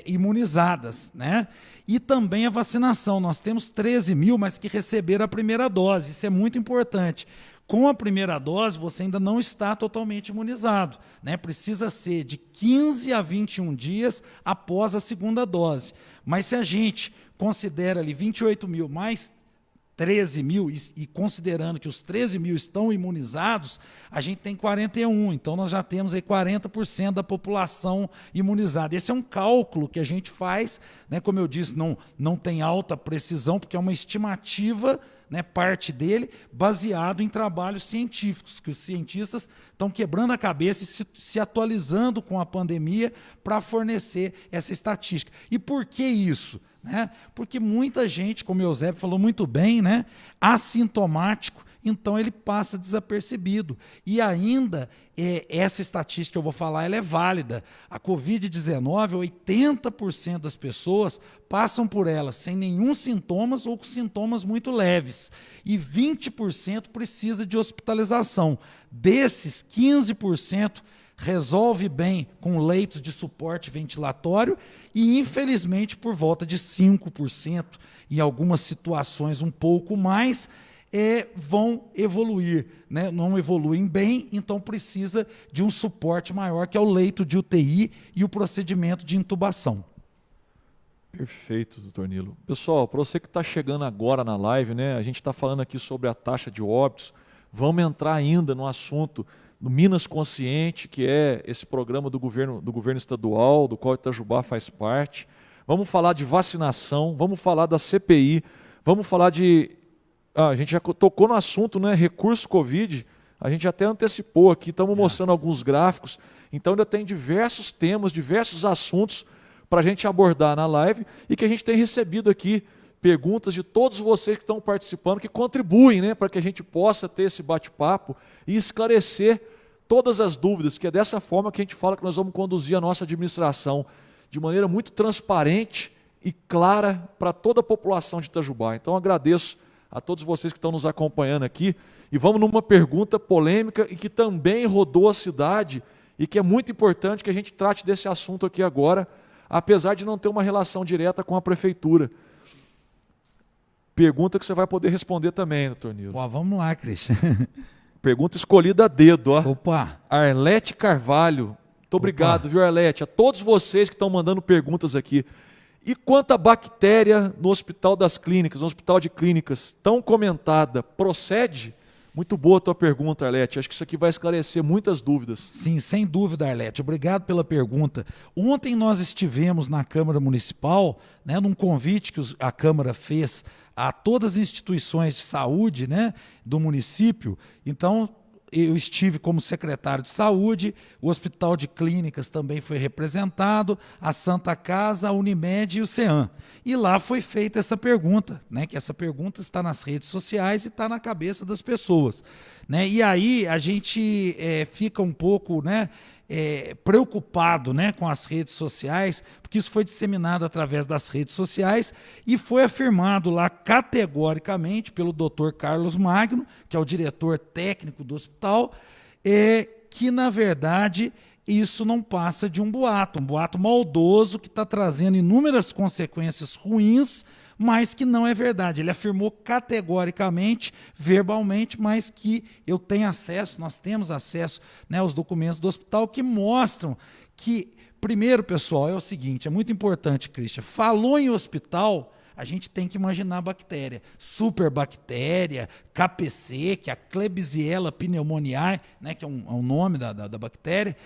B: imunizadas, né? E também a vacinação. Nós temos 13 mil, mas que receberam a primeira dose. Isso é muito importante. Com a primeira dose, você ainda não está totalmente imunizado, né? Precisa ser de 15 a 21 dias após a segunda dose. Mas se a gente considera ali 28 mil mais 13 mil, e considerando que os 13 mil estão imunizados, a gente tem 41. Então, nós já temos aí 40% da população imunizada. Esse é um cálculo que a gente faz, né? Como eu disse, não tem alta precisão, porque é uma estimativa, né, parte dele, baseado em trabalhos científicos, que os cientistas estão quebrando a cabeça e se atualizando com a pandemia para fornecer essa estatística. E por que isso? Né? Porque muita gente, como o Eusébio falou muito bem, né, assintomático, então ele passa desapercebido. E ainda, essa estatística que eu vou falar, ela é válida. A Covid-19, 80% das pessoas passam por ela sem nenhum sintomas ou com sintomas muito leves. E 20% precisa de hospitalização. Desses, 15% resolve bem com leitos de suporte ventilatório e, infelizmente, por volta de 5%, em algumas situações um pouco mais, vão evoluir, né? Não evoluem bem, então precisa de um suporte maior, que é o leito de UTI e o procedimento de intubação.
A: Perfeito, doutor Nilo. Pessoal, para você que está chegando agora na live, né, a gente está falando aqui sobre a taxa de óbitos. Vamos entrar ainda no assunto do Minas Consciente, que é esse programa do governo estadual, do qual Itajubá faz parte. Vamos falar de vacinação, vamos falar da CPI, vamos falar de... a gente já tocou no assunto, né? Recurso Covid, a gente até antecipou aqui, estamos mostrando alguns gráficos. Então ainda tem diversos temas, diversos assuntos para a gente abordar na live e que a gente tem recebido aqui perguntas de todos vocês que estão participando, que contribuem, né, para que a gente possa ter esse bate-papo e esclarecer todas as dúvidas, que é dessa forma que a gente fala que nós vamos conduzir a nossa administração de maneira muito transparente e clara para toda a população de Itajubá. Então agradeço a todos vocês que estão nos acompanhando aqui e vamos numa pergunta polêmica e que também rodou a cidade e que é muito importante que a gente trate desse assunto aqui agora, apesar de não ter uma relação direta com a prefeitura. Pergunta que você vai poder responder também, doutor Nilo.
B: Pô, vamos lá, Christian.
A: Pergunta escolhida a dedo, ó.
B: Opa!
A: Arlete Carvalho. Muito obrigado, viu, Arlete? A todos vocês que estão mandando perguntas aqui. E quanto à bactéria no Hospital das Clínicas, no Hospital de Clínicas, tão comentada, procede? Muito boa a tua pergunta, Arlete. Acho que isso aqui vai esclarecer muitas dúvidas.
B: Sim, sem dúvida, Arlete. Obrigado pela pergunta. Ontem nós estivemos na Câmara Municipal, né, num convite que a Câmara fez a todas as instituições de saúde, né, do município. Então, eu estive como secretário de saúde, o Hospital de Clínicas também foi representado, a Santa Casa, a Unimed e o CEAM. E lá foi feita essa pergunta, né, que essa pergunta está nas redes sociais e está na cabeça das pessoas, né? E aí a gente fica um pouco, né, preocupado, né, com as redes sociais, porque isso foi disseminado através das redes sociais e foi afirmado lá categoricamente pelo Dr. Carlos Magno, que é o diretor técnico do hospital, que, na verdade, isso não passa de um boato maldoso que está trazendo inúmeras consequências ruins, mas que não é verdade. Ele afirmou categoricamente, verbalmente, mas que eu tenho acesso, nós temos acesso, né, aos documentos do hospital que mostram que, primeiro, pessoal, é o seguinte, é muito importante, Christian, falou em hospital, a gente tem que imaginar a bactéria. Superbactéria, KPC, que é a Klebsiella pneumoniae, né, que é um nome da bactéria,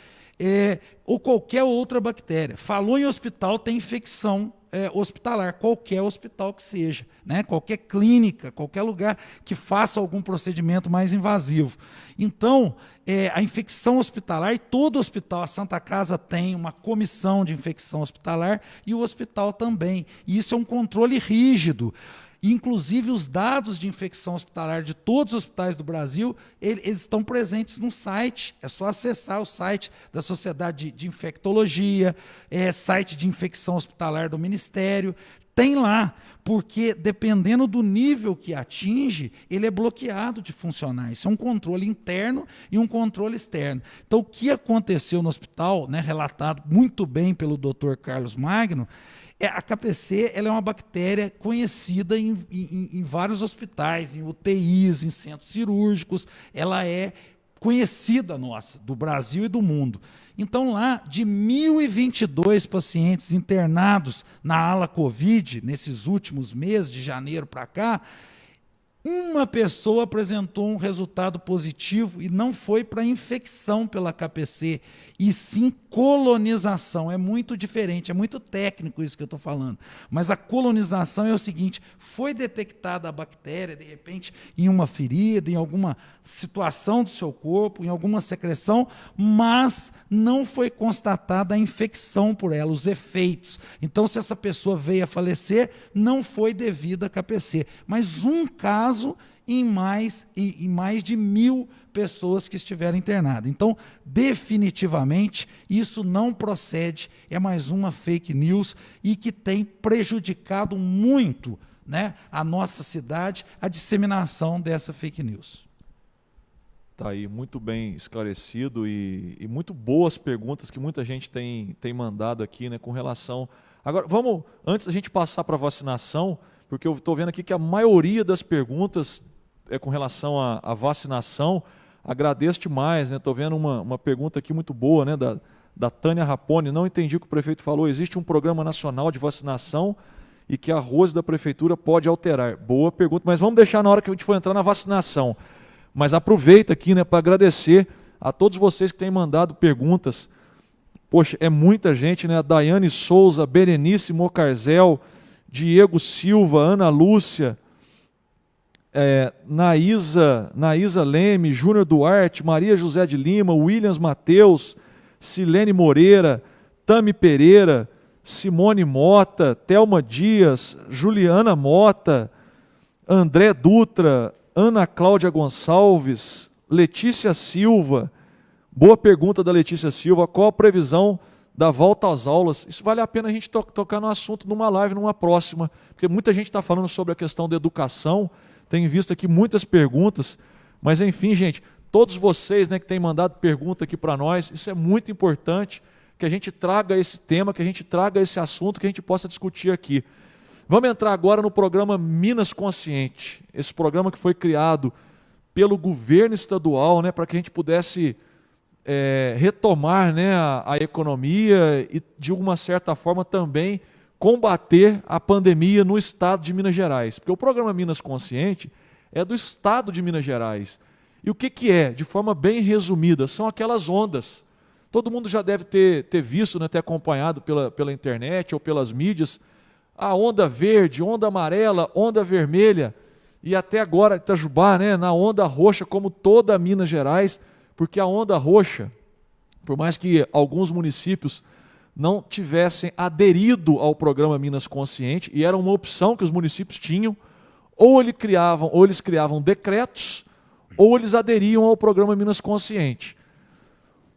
B: ou qualquer outra bactéria. Falou em hospital, tem infecção hospitalar, qualquer hospital que seja, né? Qualquer clínica, qualquer lugar que faça algum procedimento mais invasivo. Então, a infecção hospitalar, e todo hospital, a Santa Casa tem uma comissão de infecção hospitalar e o hospital também. E isso é um controle rígido. Inclusive, os dados de infecção hospitalar de todos os hospitais do Brasil, eles estão presentes no site. É só acessar o site da Sociedade de Infectologia, site de infecção hospitalar do Ministério. Tem lá, porque dependendo do nível que atinge, ele é bloqueado de funcionar. Isso é um controle interno e um controle externo. Então, o que aconteceu no hospital, né, relatado muito bem pelo Dr. Carlos Magno, a KPC ela é uma bactéria conhecida em vários hospitais, em UTIs, em centros cirúrgicos. Ela é conhecida nossa, do Brasil e do mundo. Então, lá, de 1.022 pacientes internados na ala Covid, nesses últimos meses, de janeiro para cá, uma pessoa apresentou um resultado positivo e não foi para infecção pela KPC, e sim colonização. É muito diferente, é muito técnico isso que eu estou falando. Mas a colonização é o seguinte: foi detectada a bactéria, de repente, em uma ferida, em alguma situação do seu corpo, em alguma secreção, mas não foi constatada a infecção por ela, os efeitos. Então, se essa pessoa veio a falecer, não foi devido à KPC. Mas um caso em mais de 1.000 pessoas que estiveram internadas. Então, definitivamente, isso não procede, é mais uma fake news e que tem prejudicado muito, né, a nossa cidade, a disseminação dessa fake news.
A: Está aí muito bem esclarecido e muito boas perguntas que muita gente tem mandado aqui, né, com relação... Agora, vamos, antes da gente passar para a vacinação, porque eu estou vendo aqui que a maioria das perguntas é com relação à vacinação. Agradeço demais, né? Estou vendo uma pergunta aqui muito boa, né, da Tânia Rapone. Não entendi o que o prefeito falou. Existe um programa nacional de vacinação e que a Rose da prefeitura pode alterar. Boa pergunta, mas vamos deixar na hora que a gente for entrar na vacinação. Mas aproveita aqui, né, para agradecer a todos vocês que têm mandado perguntas. Poxa, é muita gente, né? A Daiane Souza, Berenice Mocarzel, Diego Silva, Ana Lúcia, Naísa Leme, Júnior Duarte, Maria José de Lima, Williams Mateus, Silene Moreira, Tami Pereira, Simone Mota, Thelma Dias, Juliana Mota, André Dutra, Ana Cláudia Gonçalves, Letícia Silva. Boa pergunta da Letícia Silva. Qual a previsão da volta às aulas? Isso vale a pena a gente tocar no assunto numa live, numa próxima, porque muita gente está falando sobre a questão da educação. Tem visto aqui muitas perguntas, mas enfim, gente, todos vocês, né, que têm mandado pergunta aqui para nós, isso é muito importante, que a gente traga esse tema, que a gente traga esse assunto, que a gente possa discutir aqui. Vamos entrar agora no programa Minas Consciente, esse programa que foi criado pelo governo estadual, né, para que a gente pudesse retomar, né, a economia e, de uma certa forma, também combater a pandemia no estado de Minas Gerais. Porque o programa Minas Consciente é do estado de Minas Gerais. E o que é? De forma bem resumida, são aquelas ondas. Todo mundo já deve ter visto, né, ter acompanhado pela internet ou pelas mídias, a onda verde, onda amarela, onda vermelha, e até agora Itajubá, né, na onda roxa, como toda Minas Gerais, porque a onda roxa, por mais que alguns municípios não tivessem aderido ao programa Minas Consciente, e era uma opção que os municípios tinham, ou eles criavam decretos, ou eles aderiam ao programa Minas Consciente.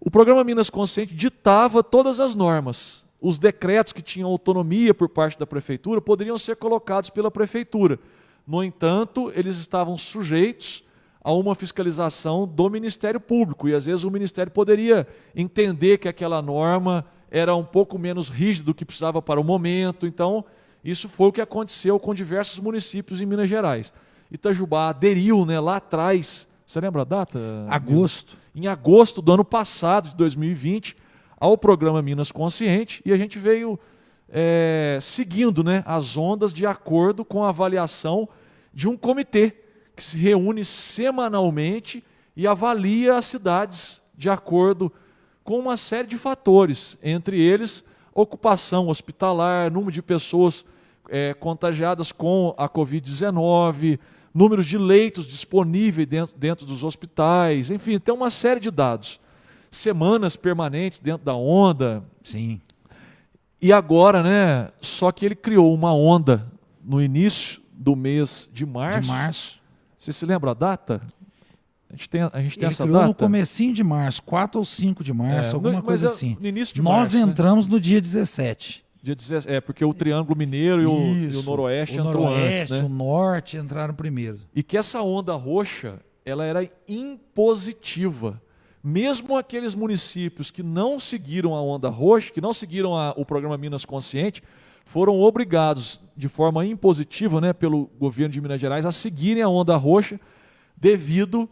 A: O programa Minas Consciente ditava todas as normas. Os decretos que tinham autonomia por parte da prefeitura poderiam ser colocados pela prefeitura. No entanto, eles estavam sujeitos a uma fiscalização do Ministério Público, e às vezes o Ministério poderia entender que aquela norma era um pouco menos rígida do que precisava para o momento. Então, isso foi o que aconteceu com diversos municípios em Minas Gerais. Itajubá aderiu, né, lá atrás, você lembra a data?
B: Agosto.
A: Em agosto do ano passado, de 2020, ao programa Minas Consciente, e a gente veio seguindo, né, as ondas de acordo com a avaliação de um comitê que se reúne semanalmente e avalia as cidades de acordo com uma série de fatores, entre eles ocupação hospitalar, número de pessoas contagiadas com a Covid-19, números de leitos disponíveis dentro dos hospitais, enfim, tem uma série de dados. Semanas permanentes dentro da onda.
B: Sim.
A: E agora, né, só que ele criou uma onda no início do mês de março.
B: De março.
A: Você se lembra a data? A gente tem
B: Ele
A: essa
B: criou
A: data?
B: no comecinho de março, 4 ou 5 de março, alguma coisa assim.
A: No início de
B: Nós
A: março,
B: entramos no dia 17.
A: Dia 17, porque o Triângulo Mineiro e o Noroeste entrou antes, né?
B: O Norte entraram primeiro.
A: E que essa onda roxa, ela era impositiva. Mesmo aqueles municípios que não seguiram a onda roxa, que não seguiram o programa Minas Consciente, foram obrigados de forma impositiva, né, pelo governo de Minas Gerais a seguirem a onda roxa devido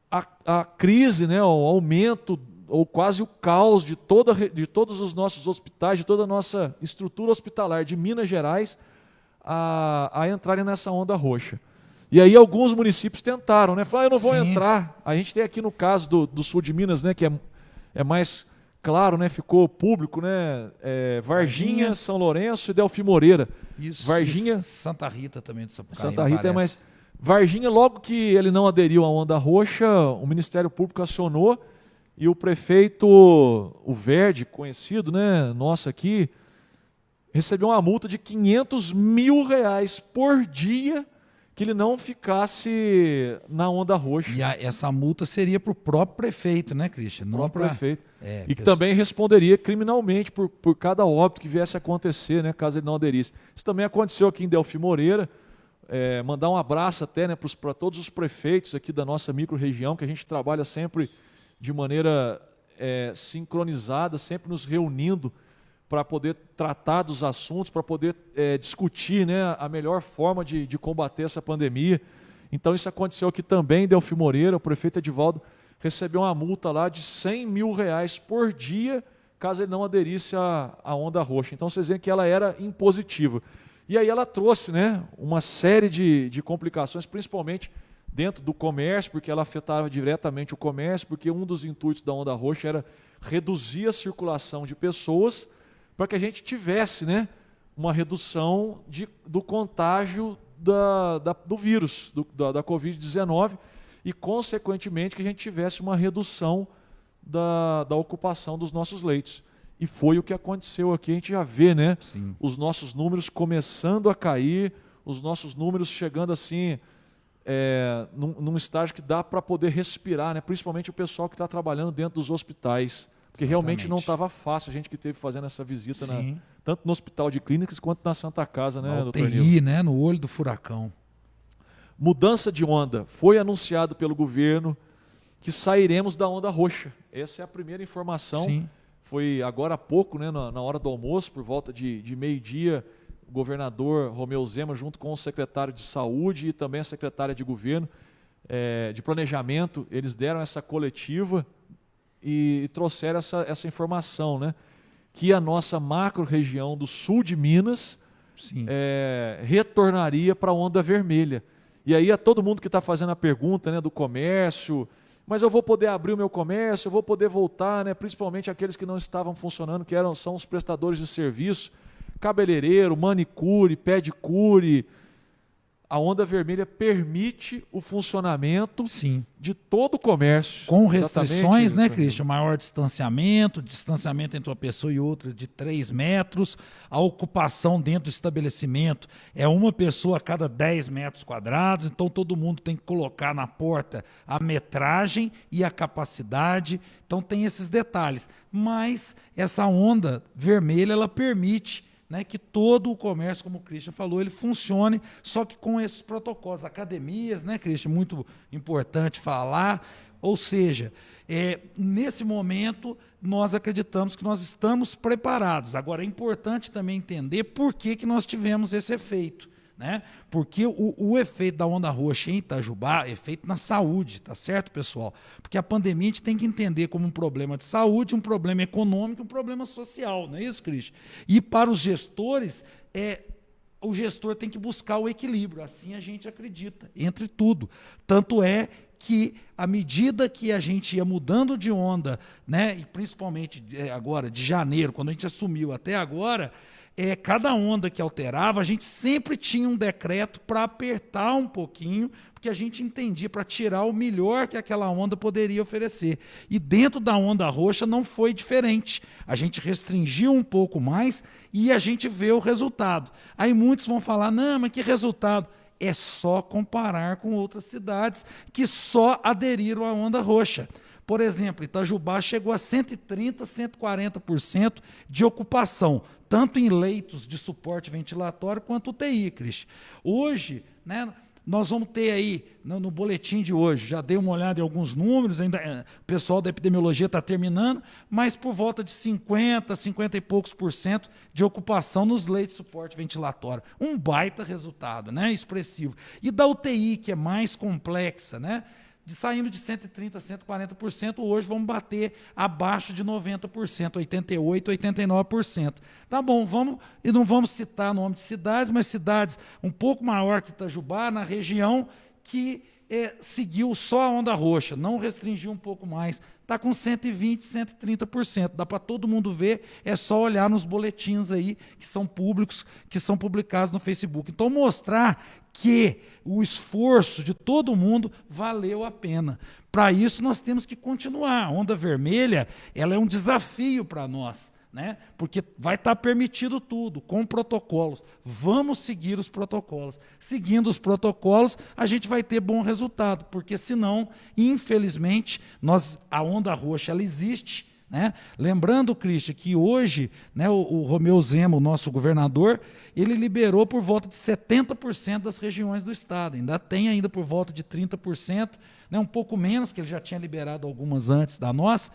A: à crise, né, ao aumento ou quase o caos de todos os nossos hospitais, de toda a nossa estrutura hospitalar de Minas Gerais a entrarem nessa onda roxa. E aí alguns municípios tentaram, né? Falaram, eu não vou entrar. A gente tem aqui no caso do sul de Minas, né, que é mais claro, né, ficou público, né? Varginha, São Lourenço e Delfim Moreira.
B: Isso.
A: Varginha,
B: e Santa Rita também do Sapucaí.
A: Santa Rita é mais. Varginha, logo que ele não aderiu à onda roxa, o Ministério Público acionou e o prefeito, o Verde, conhecido, né, nosso aqui, recebeu uma multa de R$500 mil por dia que ele não ficasse na onda roxa.
B: E essa multa seria para o próprio prefeito, né, Christian?
A: Não para o prefeito. E que também responderia criminalmente por cada óbito que viesse a acontecer, né, caso ele não aderisse. Isso também aconteceu aqui em Delfim Moreira. Mandar um abraço até, né, para todos os prefeitos aqui da nossa micro-região, que a gente trabalha sempre de maneira sincronizada, sempre nos reunindo para poder tratar dos assuntos, para poder discutir, né, a melhor forma de combater essa pandemia. Então isso aconteceu aqui também em Delfim Moreira. O prefeito Edivaldo recebeu uma multa lá de R$100 mil por dia, caso ele não aderisse à onda roxa. Então vocês veem que ela era impositiva. E aí ela trouxe, né, uma série de complicações, principalmente dentro do comércio, porque ela afetava diretamente o comércio, porque um dos intuitos da onda roxa era reduzir a circulação de pessoas para que a gente tivesse, né, uma redução do contágio do vírus, da Covid-19, e, consequentemente, que a gente tivesse uma redução da ocupação dos nossos leitos. E foi o que aconteceu aqui, a gente já vê, né, os nossos números começando a cair, os nossos números chegando assim, num estágio que dá para poder respirar, né, principalmente o pessoal que está trabalhando dentro dos hospitais. Porque realmente não estava fácil a gente que esteve fazendo essa visita, tanto no Hospital de Clínicas quanto na Santa Casa, né, doutor Nilson?
B: UTI, né, no olho do furacão.
A: Mudança de onda. Foi anunciado pelo governo que sairemos da onda roxa. Essa é a primeira informação.
B: Sim.
A: Foi agora há pouco, né, na hora do almoço, por volta de meio-dia, o governador Romeu Zema, junto com o secretário de Saúde e também a secretária de Governo, de Planejamento, eles deram essa coletiva e trouxeram essa informação, né, que a nossa macro-região do sul de Minas retornaria para a onda vermelha. E aí a todo mundo que está fazendo a pergunta, né, do comércio, mas eu vou poder abrir o meu comércio, eu vou poder voltar, né, principalmente aqueles que não estavam funcionando, que são os prestadores de serviço, cabeleireiro, manicure, pedicure, a onda vermelha permite o funcionamento
B: Sim.
A: de todo o comércio.
B: Com restrições,
A: Exatamente,
B: né,
A: Fernando?
B: Christian? Maior distanciamento entre uma pessoa e outra de 3 metros, a ocupação dentro do estabelecimento é uma pessoa a cada 10 metros quadrados, então todo mundo tem que colocar na porta a metragem e a capacidade, então tem esses detalhes. Mas essa onda vermelha, ela permite, né, que todo o comércio, como o Christian falou, ele funcione, só que com esses protocolos. Academias, né, Christian, muito importante falar, ou seja, nesse momento nós acreditamos que nós estamos preparados. Agora é importante também entender por que nós tivemos esse efeito. Né? Porque o efeito da onda roxa em Itajubá é efeito na saúde, tá certo, pessoal? Porque a pandemia a gente tem que entender como um problema de saúde, um problema econômico, um problema social, não é isso, Cristian? E para os gestores, o gestor tem que buscar o equilíbrio, assim a gente acredita, entre tudo. Tanto é que, à medida que a gente ia mudando de onda, né, e principalmente agora, de janeiro, quando a gente assumiu até agora, cada onda que alterava, a gente sempre tinha um decreto para apertar um pouquinho, porque a gente entendia para tirar o melhor que aquela onda poderia oferecer. E dentro da onda roxa não foi diferente. A gente restringiu um pouco mais e a gente vê o resultado. Aí muitos vão falar, não, mas que resultado? É só comparar com outras cidades que só aderiram à onda roxa. Por exemplo, Itajubá chegou a 130%, 140% de ocupação, tanto em leitos de suporte ventilatório quanto UTI, Cristian. Hoje, né, nós vamos ter aí, no boletim de hoje, já dei uma olhada em alguns números, ainda o pessoal da epidemiologia está terminando, mas por volta de 50, 50 e poucos % de ocupação nos leitos de suporte ventilatório. Um baita resultado, né, expressivo. E da UTI, que é mais complexa, né? Saindo de 130% a 140%, hoje vamos bater abaixo de 90%, 88%, 89%. Tá bom, e não vamos citar nome de cidades, mas cidades um pouco maior que Itajubá, na região, que seguiu só a onda roxa, não restringiu um pouco mais. Está com 120%, 130%. Dá para todo mundo ver, é só olhar nos boletins aí, que são públicos, que são publicados no Facebook. Então, mostrar que o esforço de todo mundo valeu a pena. Para isso, nós temos que continuar. A onda vermelha, ela é um desafio para nós, né? Porque vai estar permitido tudo, com protocolos. Vamos seguir os protocolos. Seguindo os protocolos, a gente vai ter bom resultado, porque senão, infelizmente, a onda roxa ela existe. Né? Lembrando, Christian, que hoje, né, o Romeu Zema, o nosso governador, ele liberou por volta de 70% das regiões do estado. Ainda tem ainda por volta de 30%, né, um pouco menos, que ele já tinha liberado algumas antes da nossa,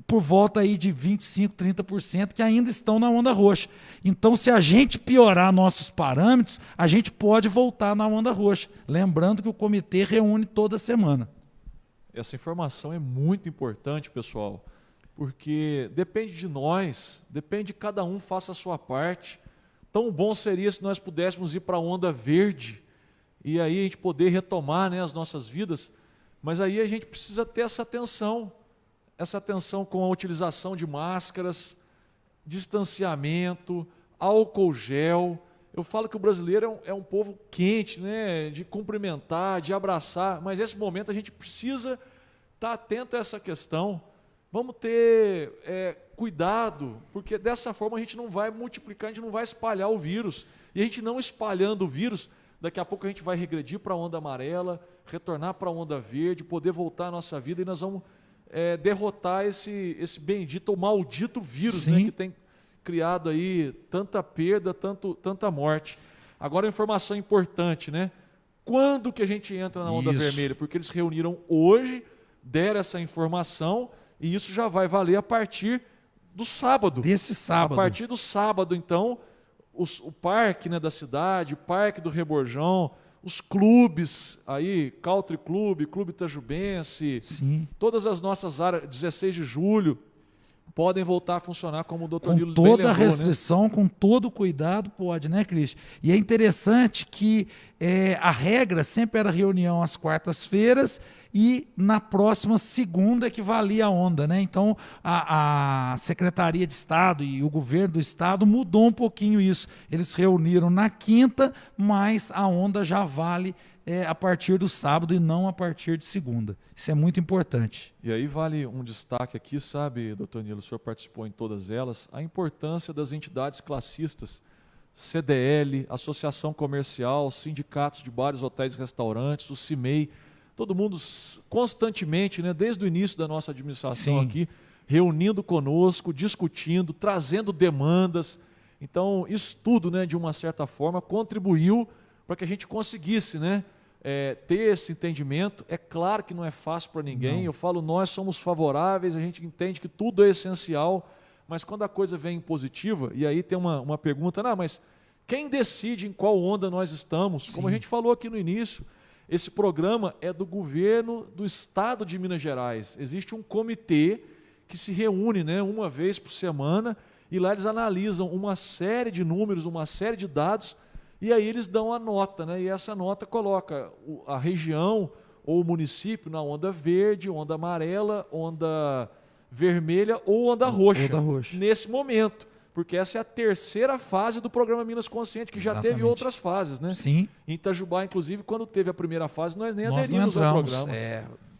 B: por volta aí de 25%, 30% que ainda estão na onda roxa. Então, se a gente piorar nossos parâmetros, a gente pode voltar na onda roxa. Lembrando que o comitê reúne toda semana.
A: Essa informação é muito importante, pessoal, porque depende de nós, depende de cada um faça a sua parte. Tão bom seria se nós pudéssemos ir para a onda verde e aí a gente poder retomar, né, as nossas vidas, mas aí a gente precisa ter essa atenção com a utilização de máscaras, distanciamento, álcool gel. Eu falo que o brasileiro é um povo quente, né, de cumprimentar, de abraçar, mas nesse momento a gente precisa estar atento a essa questão. Vamos ter cuidado, porque dessa forma a gente não vai multiplicar, a gente não vai espalhar o vírus. E a gente não espalhando o vírus, daqui a pouco a gente vai regredir para a onda amarela, retornar para a onda verde, poder voltar à nossa vida e nós vamos derrotar esse bendito ou maldito vírus, né, que tem criado aí tanta perda, tanta morte. Agora, uma informação importante, né? Quando que a gente entra na onda vermelha? Porque eles reuniram hoje, deram essa informação e isso já vai valer a partir do sábado.
B: Desse sábado.
A: A partir do sábado, então, o parque, né, da cidade, o parque do Reborjão, os clubes aí, Country Clube, Clube Itajubense, todas as nossas áreas, 16 de julho, podem voltar a funcionar como o doutor
B: Com
A: Nilo bem
B: toda a
A: lembrou, né?
B: restrição, com todo o cuidado, pode, né, Cristian? E é interessante que a regra sempre era reunião às quartas-feiras e na próxima segunda que valia a onda, né? Então, a Secretaria de Estado e o governo do Estado mudou um pouquinho isso. Eles reuniram na quinta, mas a onda já vale a partir do sábado e não a partir de segunda. Isso é muito importante.
A: E aí vale um destaque aqui, sabe, doutor Nilo, o senhor participou em todas elas, a importância das entidades classistas, CDL, Associação Comercial, sindicatos de bares, hotéis e restaurantes, o CIMEI, todo mundo constantemente, né, desde o início da nossa administração aqui, reunindo conosco, discutindo, trazendo demandas. Então, isso tudo, né, de uma certa forma, contribuiu para que a gente conseguisse, né, ter esse entendimento. É claro que não é fácil para ninguém. Eu falo, nós somos favoráveis, a gente entende que tudo é essencial, mas quando a coisa vem positiva, e aí tem uma pergunta, não, mas quem decide em qual onda nós estamos? Como a gente falou aqui no início, esse programa é do governo do estado de Minas Gerais. Existe um comitê que se reúne, né, uma vez por semana, e lá eles analisam uma série de números, uma série de dados, e aí eles dão a nota, né? E essa nota coloca a região ou o município na onda verde, onda amarela, onda vermelha ou onda roxa, nesse momento. Porque essa é a terceira fase do programa Minas Consciente, que já teve outras fases, né?
B: Sim.
A: Em Itajubá, inclusive, quando teve a primeira fase, nós nem aderimos ao programa.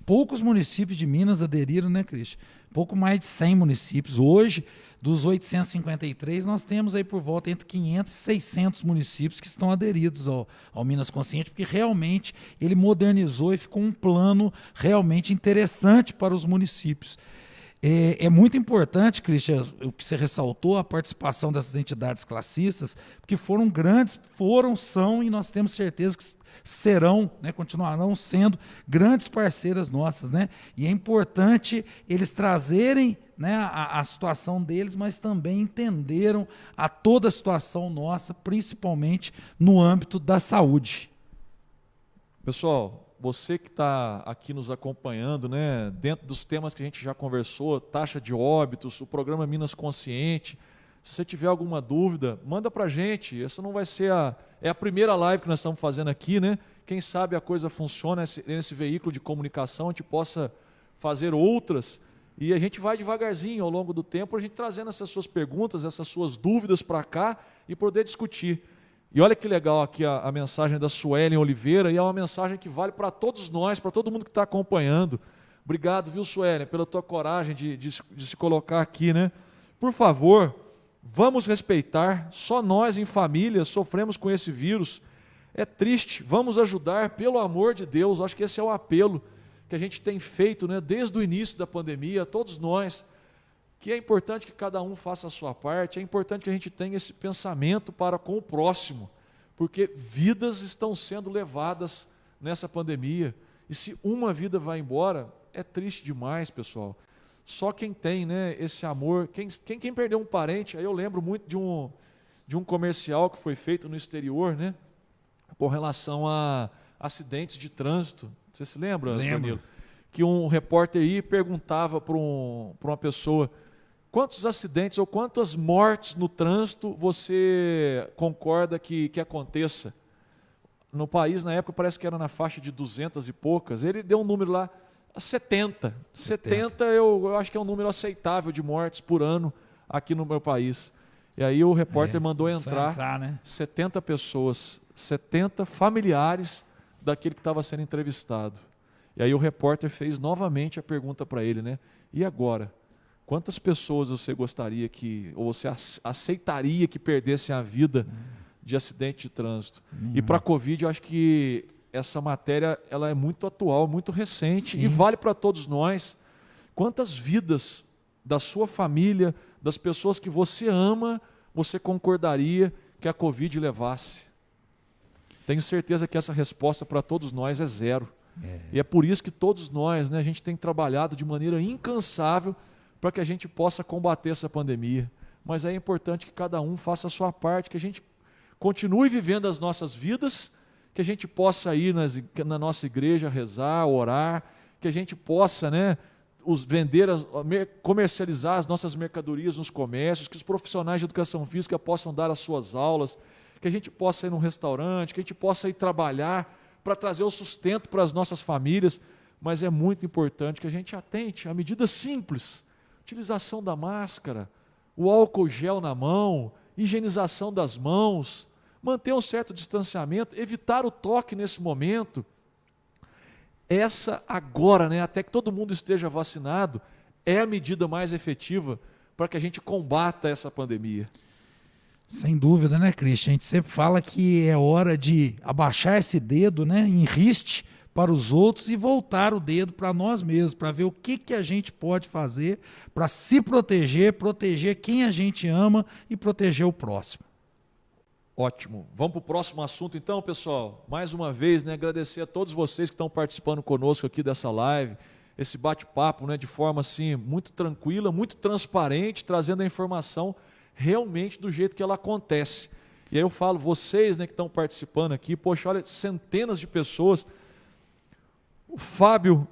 B: Poucos municípios de Minas aderiram, né, Cristian? Pouco mais de 100 municípios. Hoje, dos 853, nós temos aí por volta entre 500 e 600 municípios que estão aderidos ao Minas Consciente, porque realmente ele modernizou e ficou um plano realmente interessante para os municípios. É muito importante, Cristian, o que você ressaltou, a participação dessas entidades classistas, porque são e nós temos certeza que serão, né, continuarão sendo grandes parceiras nossas, né? E é importante eles trazerem, né, a situação deles, mas também entenderam a toda a situação nossa, principalmente no âmbito da saúde.
A: Pessoal, você que está aqui nos acompanhando, né, dentro dos temas que a gente já conversou, taxa de óbitos, o programa Minas Consciente, se você tiver alguma dúvida, manda para a gente. Essa não vai ser a primeira live que nós estamos fazendo aqui, né? Quem sabe a coisa funciona nesse veículo de comunicação, a gente possa fazer outras, e a gente vai devagarzinho ao longo do tempo, a gente trazendo essas suas perguntas, essas suas dúvidas para cá e poder discutir. E olha que legal aqui a mensagem da Suelen Oliveira, e é uma mensagem que vale para todos nós, para todo mundo que está acompanhando. Obrigado, viu, Suelen, pela tua coragem de se colocar aqui, né? Por favor, vamos respeitar, só nós em família sofremos com esse vírus. É triste, vamos ajudar, pelo amor de Deus. Acho que esse é o apelo que a gente tem feito, né, desde o início da pandemia, todos nós, que é importante que cada um faça a sua parte, é importante que a gente tenha esse pensamento para com o próximo, porque vidas estão sendo levadas nessa pandemia, e se uma vida vai embora, é triste demais, pessoal. Só quem tem, né, esse amor, quem perdeu um parente, aí eu lembro muito de um comercial que foi feito no exterior, né, com relação a acidentes de trânsito. Você se lembra, Danilo? Que um repórter aí perguntava para uma pessoa: quantos acidentes ou quantas mortes no trânsito você concorda que aconteça? No país, na época, parece que era na faixa de 200 e poucas. Ele deu um número lá, 70. 70 eu acho que é um número aceitável de mortes por ano aqui no meu país. E aí o repórter mandou entrar, né? 70 pessoas, 70 familiares daquele que estava sendo entrevistado. E aí o repórter fez novamente a pergunta para ele, né? E agora? Quantas pessoas você gostaria ou você aceitaria que perdessem a vida de acidente de trânsito? E para a Covid, eu acho que essa matéria ela é muito atual, muito recente, e vale para todos nós. Quantas vidas da sua família, das pessoas que você ama, você concordaria que a Covid levasse? Tenho certeza que essa resposta para todos nós é zero. E é por isso que todos nós, né, a gente tem trabalhado de maneira incansável para que a gente possa combater essa pandemia. Mas é importante que cada um faça a sua parte, que a gente continue vivendo as nossas vidas, que a gente possa ir na nossa igreja rezar, orar, que a gente possa, né, vender, comercializar as nossas mercadorias nos comércios, que os profissionais de educação física possam dar as suas aulas, que a gente possa ir num restaurante, que a gente possa ir trabalhar para trazer o sustento para as nossas famílias, mas é muito importante que a gente atente a medidas simples, utilização da máscara, o álcool gel na mão, higienização das mãos, manter um certo distanciamento, evitar o toque nesse momento. Essa agora, né, até que todo mundo esteja vacinado, é a medida mais efetiva para que a gente combata essa pandemia.
B: Sem dúvida, né, Cristian? A gente sempre fala que é hora de abaixar esse dedo, né, em riste para os outros e voltar o dedo para nós mesmos, para ver o que a gente pode fazer para se proteger, proteger quem a gente ama e proteger o próximo.
A: Ótimo. Vamos para o próximo assunto então, pessoal. Mais uma vez, né, agradecer a todos vocês que estão participando conosco aqui dessa live, esse bate-papo, né, de forma assim, muito tranquila, muito transparente, trazendo a informação realmente do jeito que ela acontece. E aí eu falo, vocês, né, que estão participando aqui, poxa, olha, centenas de pessoas, o Fábio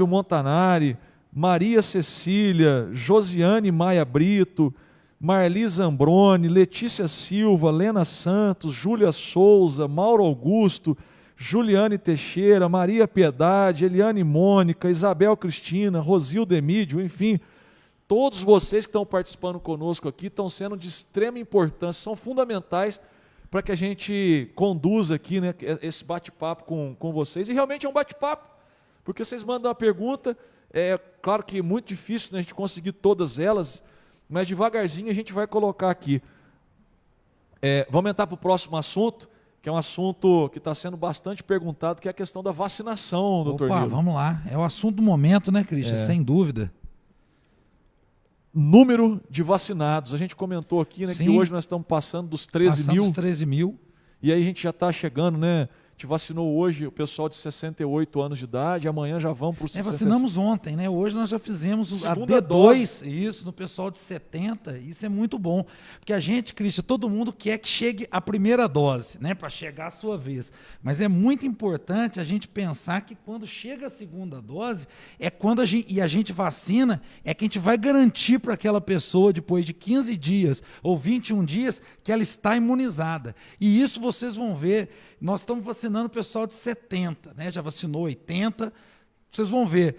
A: Montanari, Maria Cecília, Josiane Maia Brito, Marli Zambroni, Letícia Silva, Lena Santos, Júlia Souza, Mauro Augusto, Juliane Teixeira, Maria Piedade, Eliane Mônica, Isabel Cristina, Rosilda Emídio, enfim, todos vocês que estão participando conosco aqui estão sendo de extrema importância, são fundamentais para que a gente conduza aqui, né, esse bate-papo com vocês. E realmente é um bate-papo, porque vocês mandam uma pergunta, é claro que é muito difícil, né, a gente conseguir todas elas, mas devagarzinho a gente vai colocar aqui. Vamos entrar para o próximo assunto, que é um assunto que está sendo bastante perguntado, que é a questão da vacinação, doutor Nilo.
B: Vamos lá, é o assunto do momento, né, Cristian? Sem dúvida.
A: Número de vacinados. A gente comentou aqui, né, que hoje nós estamos passando dos 13 mil.
B: 13 mil.
A: E aí a gente já está chegando, né? A gente vacinou hoje o pessoal de 68 anos de idade, amanhã já vão para os 60.
B: Vacinamos ontem, né? Hoje nós já fizemos a
A: segunda
B: D2,
A: dose.
B: Isso, no pessoal de 70, isso é muito bom. Porque a gente, Cristian, todo mundo quer que chegue a primeira dose, né? Para chegar a sua vez. Mas é muito importante a gente pensar que quando chega a segunda dose, é quando a gente vacina, é que a gente vai garantir para aquela pessoa, depois de 15 dias ou 21 dias, que ela está imunizada. E isso vocês vão ver. Nós estamos vacinando o pessoal de 70, né? Já vacinou 80. Vocês vão ver,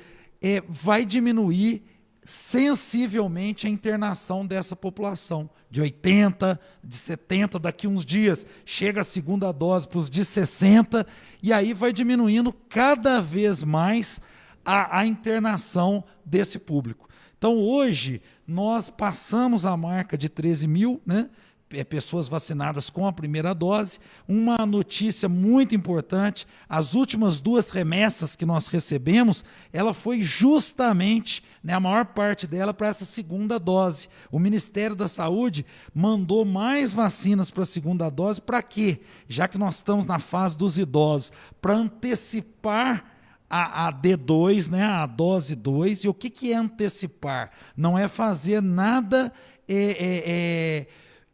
B: vai diminuir sensivelmente a internação dessa população. De 80, de 70, daqui uns dias chega a segunda dose para os de 60, e aí vai diminuindo cada vez mais a internação desse público. Então hoje nós passamos a marca de 13 mil, né? Pessoas vacinadas com a primeira dose. Uma notícia muito importante, as últimas 2 remessas que nós recebemos, ela foi justamente, né, a maior parte dela para essa segunda dose. O Ministério da Saúde mandou mais vacinas para a segunda dose, para quê? Já que nós estamos na fase dos idosos, para antecipar a D2, né, a dose 2. E o que é antecipar? Não é fazer nada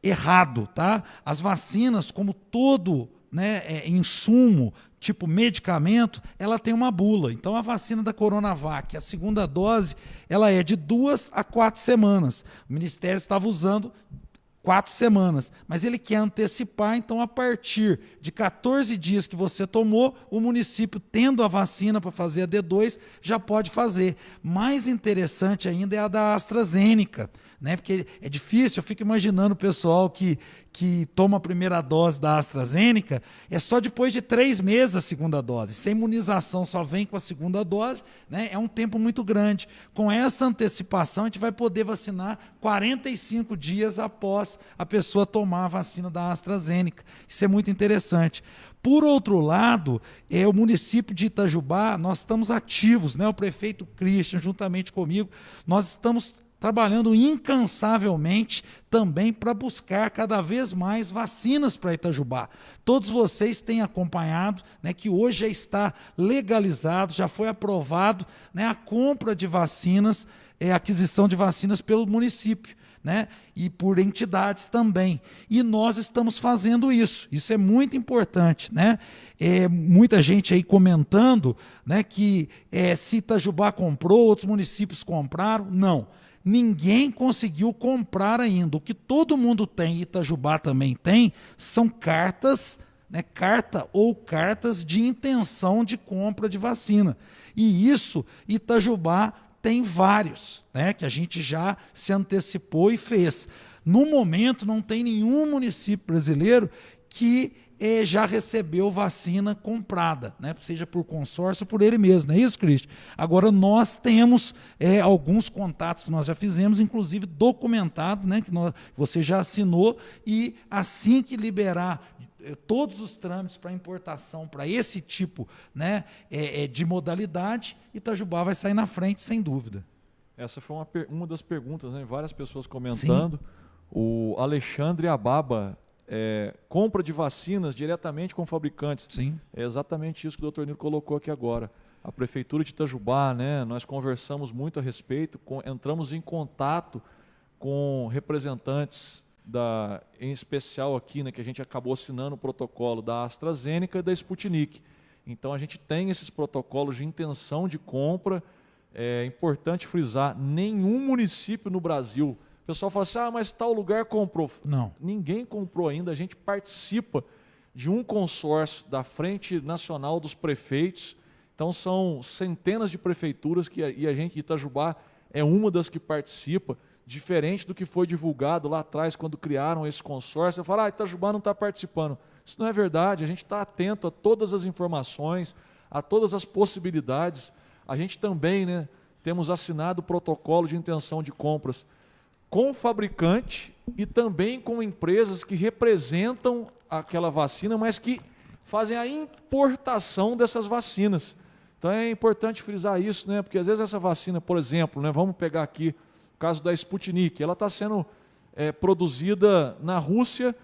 B: errado, tá? As vacinas, como todo, né, insumo, tipo medicamento, ela tem uma bula. Então a vacina da Coronavac, a segunda dose, ela é de 2 a 4 semanas. O Ministério estava usando 4 semanas, mas ele quer antecipar, então a partir de 14 dias que você tomou, o município tendo a vacina para fazer a D2, já pode fazer. Mais interessante ainda é a da AstraZeneca, né? Porque é difícil, eu fico imaginando o pessoal que toma a primeira dose da AstraZeneca, é só depois de 3 meses a segunda dose. Se a imunização só vem com a segunda dose, né, é um tempo muito grande. Com essa antecipação, a gente vai poder vacinar 45 dias após a pessoa tomar a vacina da AstraZeneca. Isso é muito interessante. Por outro lado, o município de Itajubá, nós estamos ativos, né? O prefeito Christian, juntamente comigo, nós estamos trabalhando incansavelmente também para buscar cada vez mais vacinas para Itajubá. Todos vocês têm acompanhado, né, que hoje já está legalizado, já foi aprovado, né, a compra de vacinas, a aquisição de vacinas pelo município. né? E por entidades também. E nós estamos fazendo isso. Isso é muito importante, né? Muita gente aí comentando, né, que se Itajubá comprou, outros municípios compraram. Não. Ninguém conseguiu comprar ainda. O que todo mundo tem, Itajubá também tem, são cartas, né, carta ou cartas de intenção de compra de vacina. E isso, Itajubá tem vários, né, que a gente já se antecipou e fez. No momento, não tem nenhum município brasileiro que já recebeu vacina comprada, né? Seja por consórcio ou por ele mesmo, não é isso, Cristian? Agora, nós temos alguns contatos que nós já fizemos, inclusive documentado, né? Que você já assinou, e assim que liberar todos os trâmites para importação para esse tipo, né, de modalidade, Itajubá vai sair na frente, sem dúvida.
A: Essa foi uma das perguntas, né? Várias pessoas comentando. Sim. O Alexandre Ababa, compra de vacinas diretamente com fabricantes.
B: Sim.
A: É exatamente isso que o Dr. Nilo colocou aqui agora. A Prefeitura de Itajubá, né, nós conversamos muito a respeito, entramos em contato com representantes em especial aqui, né, que a gente acabou assinando o protocolo da AstraZeneca e da Sputnik. Então a gente tem esses protocolos de intenção de compra. É importante frisar, nenhum município no Brasil. O pessoal fala assim, mas tal lugar comprou.
B: Não.
A: Ninguém comprou ainda. A gente participa de um consórcio da Frente Nacional dos Prefeitos. Então são centenas de prefeituras e a gente, Itajubá, é uma das que participa, diferente do que foi divulgado lá atrás, quando criaram esse consórcio. Eu falo, Itajubá não está participando. Isso não é verdade. A gente está atento a todas as informações, a todas as possibilidades. A gente também, né, temos assinado o protocolo de intenção de compras com o fabricante e também com empresas que representam aquela vacina, mas que fazem a importação dessas vacinas. Então é importante frisar isso, né? Porque às vezes essa vacina, por exemplo, né, vamos pegar aqui o caso da Sputnik, ela está sendo produzida na Rússia,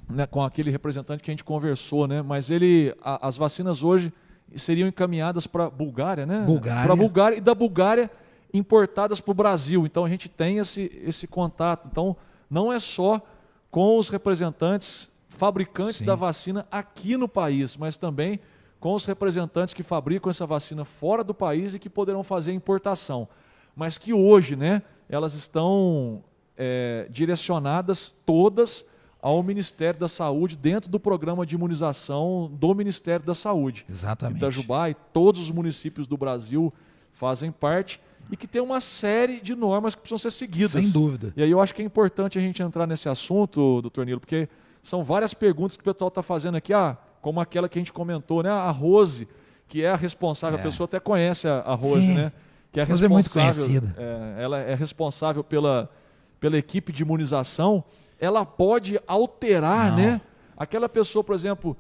A: né, com aquele representante que a gente conversou, né? Mas as vacinas hoje seriam encaminhadas para a Bulgária, né? Para a Bulgária, e da Bulgária importadas para o Brasil. Então a gente tem esse contato. Então não é só com os representantes fabricantes da vacina aqui no país, mas também com os representantes que fabricam essa vacina fora do país e que poderão fazer importação. Mas que hoje, né, elas estão direcionadas todas ao Ministério da Saúde, dentro do programa de imunização do Ministério da Saúde.
B: Exatamente.
A: Itajubá e todos os municípios do Brasil fazem parte, e que tem uma série de normas que precisam ser seguidas.
B: Sem dúvida.
A: E aí eu acho que é importante a gente entrar nesse assunto, doutor Nilo, porque são várias perguntas que o pessoal está fazendo aqui, como aquela que a gente comentou, né? A Rose, que é a responsável, a pessoa até conhece a Rose,
B: sim,
A: né? Que é a
B: responsável, é muito conhecida.
A: Ela é responsável pela equipe de imunização. Ela pode alterar, né? Aquela pessoa, por exemplo,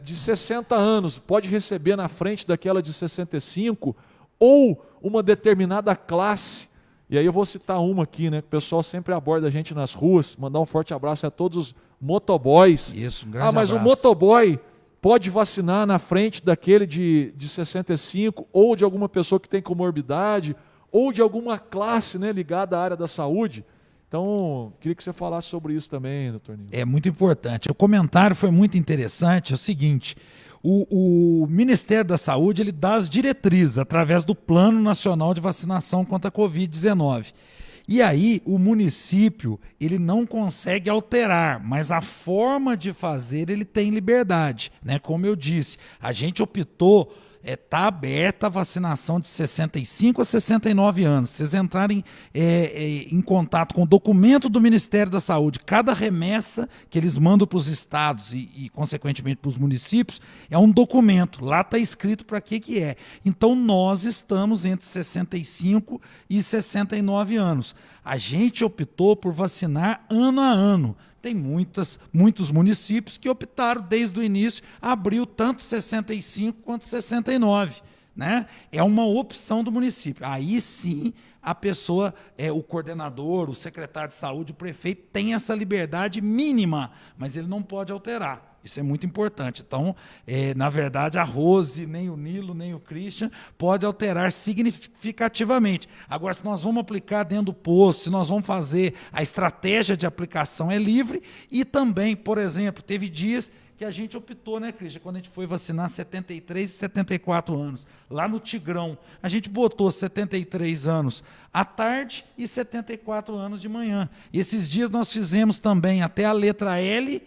A: de 60 anos, pode receber na frente daquela de 65, ou uma determinada classe. E aí eu vou citar uma aqui, né? Que o pessoal sempre aborda a gente nas ruas. Mandar um forte abraço a todos os motoboys.
B: Isso, um grande
A: mas
B: abraço.
A: O motoboy pode vacinar na frente daquele de 65, ou de alguma pessoa que tem comorbidade, ou de alguma classe, né, ligada à área da saúde. Então, queria que você falasse sobre isso também, doutor Nilo.
B: É muito importante. O comentário foi muito interessante. É o seguinte, o Ministério da Saúde ele dá as diretrizes através do Plano Nacional de Vacinação contra a Covid-19. E aí o município ele não consegue alterar, mas a forma de fazer ele tem liberdade, né? Como eu disse, a gente optou, está aberta a vacinação de 65 a 69 anos. Se vocês entrarem em contato com o documento do Ministério da Saúde, cada remessa que eles mandam para os estados e consequentemente, para os municípios, é um documento. Lá está escrito para que é. Então, nós estamos entre 65 e 69 anos. A gente optou por vacinar ano a ano. Tem muitos municípios que optaram desde o início, abriu tanto 65 quanto 69. Né? É uma opção do município. Aí sim a pessoa, o coordenador, o secretário de saúde, o prefeito, tem essa liberdade mínima, mas ele não pode alterar. Isso é muito importante. Então, na verdade, a Rose, nem o Nilo, nem o Christian pode alterar significativamente. Agora, se nós vamos aplicar dentro do posto, se nós vamos fazer, a estratégia de aplicação é livre e também, por exemplo, teve dias que a gente optou, né, Christian, quando a gente foi vacinar 73 e 74 anos, lá no Tigrão, a gente botou 73 anos à tarde e 74 anos de manhã. E esses dias nós fizemos também até a letra L,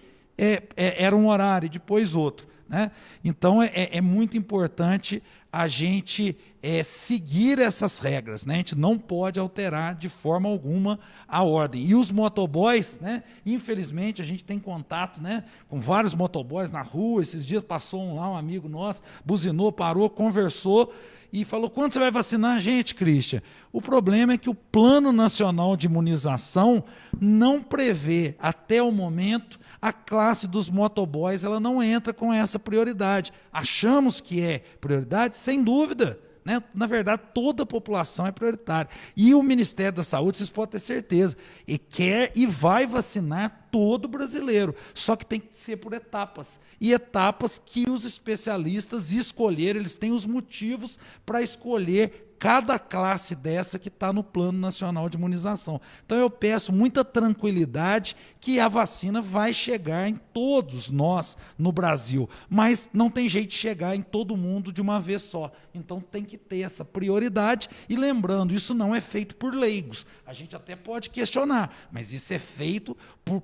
B: era um horário, depois outro, né? Então é muito importante a gente seguir essas regras, né? A gente não pode alterar de forma alguma a ordem. E os motoboys, né? Infelizmente a gente tem contato, né, com vários motoboys na rua. Esses dias passou um amigo nosso, buzinou, parou, conversou e falou: quando você vai vacinar a gente, Christian? O problema é que o Plano Nacional de Imunização não prevê, até o momento, a classe dos motoboys, ela não entra com essa prioridade. Achamos que é prioridade? Sem dúvida, né? Na verdade, toda a população é prioritária. E o Ministério da Saúde, vocês podem ter certeza, e quer e vai vacinar todo brasileiro. Só que tem que ser por etapas. E etapas que os especialistas escolheram, eles têm os motivos para escolher cada classe dessa que está no Plano Nacional de Imunização. Então eu peço muita tranquilidade que a vacina vai chegar em todos nós no Brasil, mas não tem jeito de chegar em todo mundo de uma vez só. Então tem que ter essa prioridade e lembrando, isso não é feito por leigos. A gente até pode questionar, mas isso é feito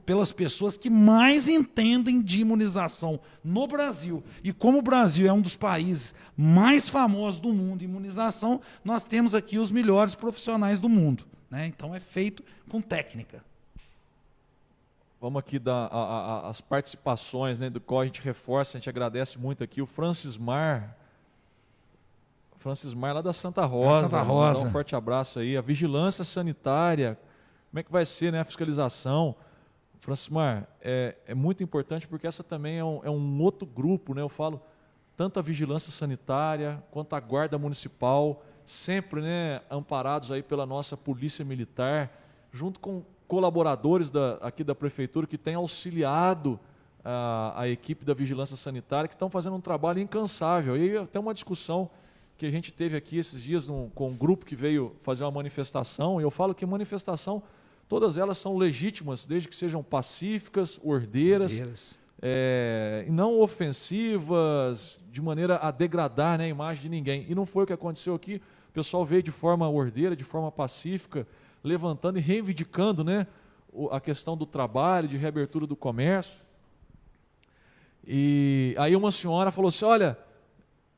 B: pelas pessoas que mais entendem de imunização no Brasil. E como o Brasil é um dos países mais famosos do mundo em imunização, nós temos aqui os melhores profissionais do mundo, né? Então é feito com técnica.
A: Vamos aqui dar as participações, né, do qual a gente reforça, a gente agradece muito aqui. O Francis Mar lá da Santa Rosa.
B: Santa Rosa.
A: Um forte abraço aí. A vigilância sanitária, como é que vai ser, né, a fiscalização? Francis Mar, é muito importante porque essa também é um outro grupo, né? Eu falo tanto a vigilância sanitária quanto a guarda municipal, sempre, né, amparados aí pela nossa polícia militar, junto com colaboradores aqui da prefeitura que têm auxiliado a equipe da vigilância sanitária, que estão fazendo um trabalho incansável. E até uma discussão que a gente teve aqui esses dias com um grupo que veio fazer uma manifestação, e eu falo que manifestação, todas elas são legítimas, desde que sejam pacíficas, ordeiras. E não ofensivas, de maneira a degradar, né, a imagem de ninguém. E não foi o que aconteceu aqui. O pessoal veio de forma ordeira, de forma pacífica, levantando e reivindicando, né, a questão do trabalho, de reabertura do comércio. E aí uma senhora falou assim: olha,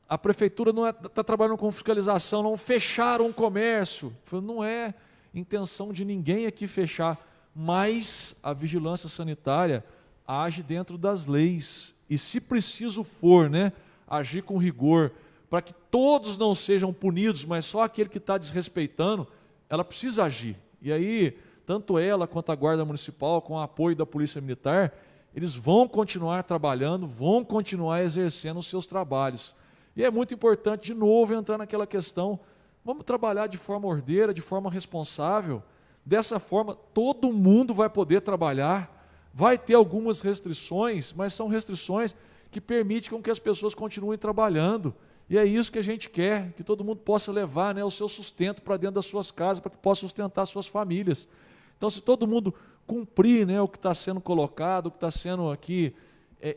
A: a prefeitura não está trabalhando com fiscalização, não fecharam o comércio. Eu falei: não é intenção de ninguém aqui fechar, mas a vigilância sanitária age dentro das leis, e se preciso for, né, agir com rigor, para que todos não sejam punidos, mas só aquele que está desrespeitando, ela precisa agir. E aí, tanto ela quanto a Guarda Municipal, com o apoio da Polícia Militar, eles vão continuar trabalhando, vão continuar exercendo os seus trabalhos. E é muito importante, de novo, entrar naquela questão, vamos trabalhar de forma ordeira, de forma responsável, dessa forma todo mundo vai poder trabalhar. Vai ter algumas restrições, mas são restrições que permitem com que as pessoas continuem trabalhando. E é isso que a gente quer, que todo mundo possa levar, né, o seu sustento para dentro das suas casas, para que possa sustentar suas famílias. Então, se todo mundo cumprir, né, o que está sendo colocado, o que está sendo aqui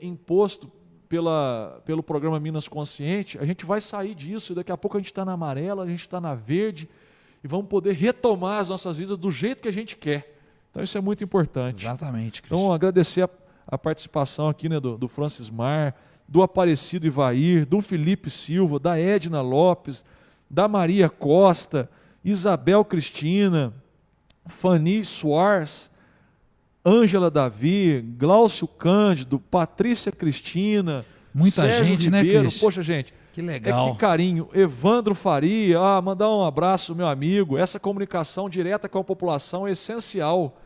A: imposto pelo programa Minas Consciente, a gente vai sair disso, e daqui a pouco a gente está na amarela, a gente está na verde, e vamos poder retomar as nossas vidas do jeito que a gente quer. Então isso é muito importante.
B: Exatamente, Cristian.
A: Então agradecer a participação aqui, né, do Francis Mar, do Aparecido Ivair, do Felipe Silva, da Edna Lopes, da Maria Costa, Isabel Cristina, Fanny Soares, Ângela Davi, Glaucio Cândido, Patrícia Cristina,
B: muita
A: Sérgio
B: gente,
A: Ribeiro.
B: né, Cristian?
A: Poxa, gente,
B: que legal.
A: que carinho. Evandro Faria, mandar um abraço, meu amigo. Essa comunicação direta com a população é essencial.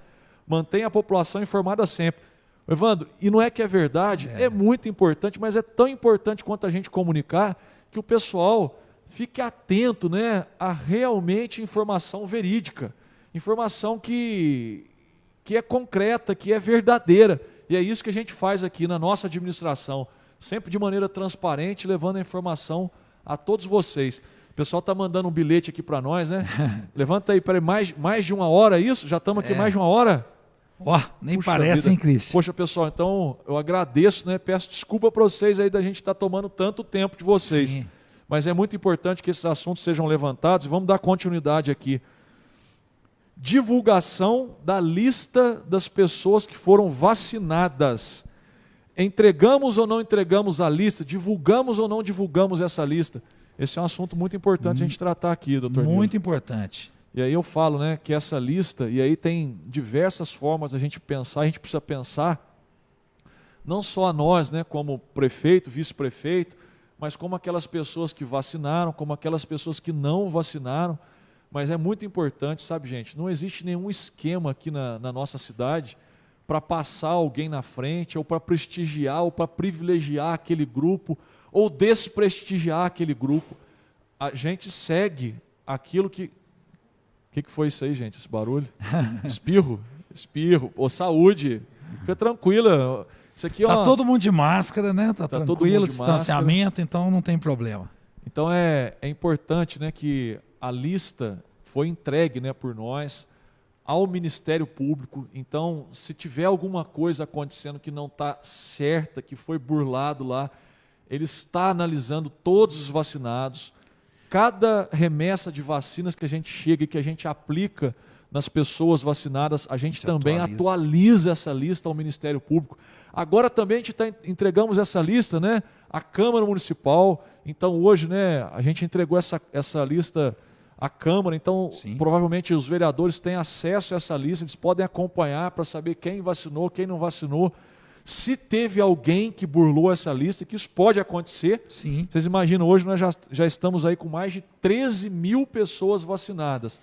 A: Mantenha a população informada sempre. Evandro, e não é que é verdade, é muito importante, mas é tão importante quanto a gente comunicar, que o pessoal fique atento, né, a realmente informação verídica, informação que é concreta, que é verdadeira, E é isso que a gente faz aqui na nossa administração, sempre de maneira transparente, levando a informação a todos vocês. O pessoal está mandando um bilhete aqui para nós, né? Levanta aí, peraí, mais de 1 hora isso? Já estamos aqui mais de 1 hora?
B: Ó, nem
A: Puxa
B: parece,
A: vida.
B: hein, Cristian?
A: Poxa, pessoal, então eu agradeço, né? Peço desculpa para vocês aí da gente estar tomando tanto tempo de vocês.
B: Sim.
A: Mas é muito importante que esses assuntos sejam levantados e vamos dar continuidade aqui. Divulgação da lista das pessoas que foram vacinadas. Entregamos ou não entregamos a lista? Divulgamos ou não divulgamos essa lista? Esse é um assunto muito importante a gente tratar aqui, doutor Nilo.
B: Muito importante.
A: E aí eu falo, né, que essa lista, e aí tem diversas formas a gente pensar, a gente precisa pensar, não só a nós, né, como prefeito, vice-prefeito, mas como aquelas pessoas que vacinaram, como aquelas pessoas que não vacinaram. Mas é muito importante, sabe, gente, não existe nenhum esquema aqui na nossa cidade para passar alguém na frente, ou para prestigiar, ou para privilegiar aquele grupo, ou desprestigiar aquele grupo. A gente segue aquilo que... O que foi isso aí, gente, esse barulho? Espirro. Ô, saúde. Fica tranquila. Isso aqui,
B: tá
A: ó,
B: todo mundo de máscara, né? Tá
A: todo
B: tranquilo,
A: mundo de
B: distanciamento,
A: máscara.
B: então não tem problema.
A: Então é importante, né, que a lista foi entregue, né, por nós ao Ministério Público. Então, se tiver alguma coisa acontecendo que não está certa, que foi burlado lá, ele está analisando todos os vacinados. Cada remessa de vacinas que a gente chega e que a gente aplica nas pessoas vacinadas, a gente também atualiza essa lista ao Ministério Público. Agora também a gente entregamos essa lista, né, à Câmara Municipal. Então hoje, né, a gente entregou essa lista à Câmara, então
B: Sim.
A: Provavelmente os vereadores têm acesso a essa lista, eles podem acompanhar para saber quem vacinou, quem não vacinou. Se teve alguém que burlou essa lista, que isso pode acontecer.
B: Sim.
A: Vocês imaginam, hoje nós já estamos aí com mais de 13 mil pessoas vacinadas.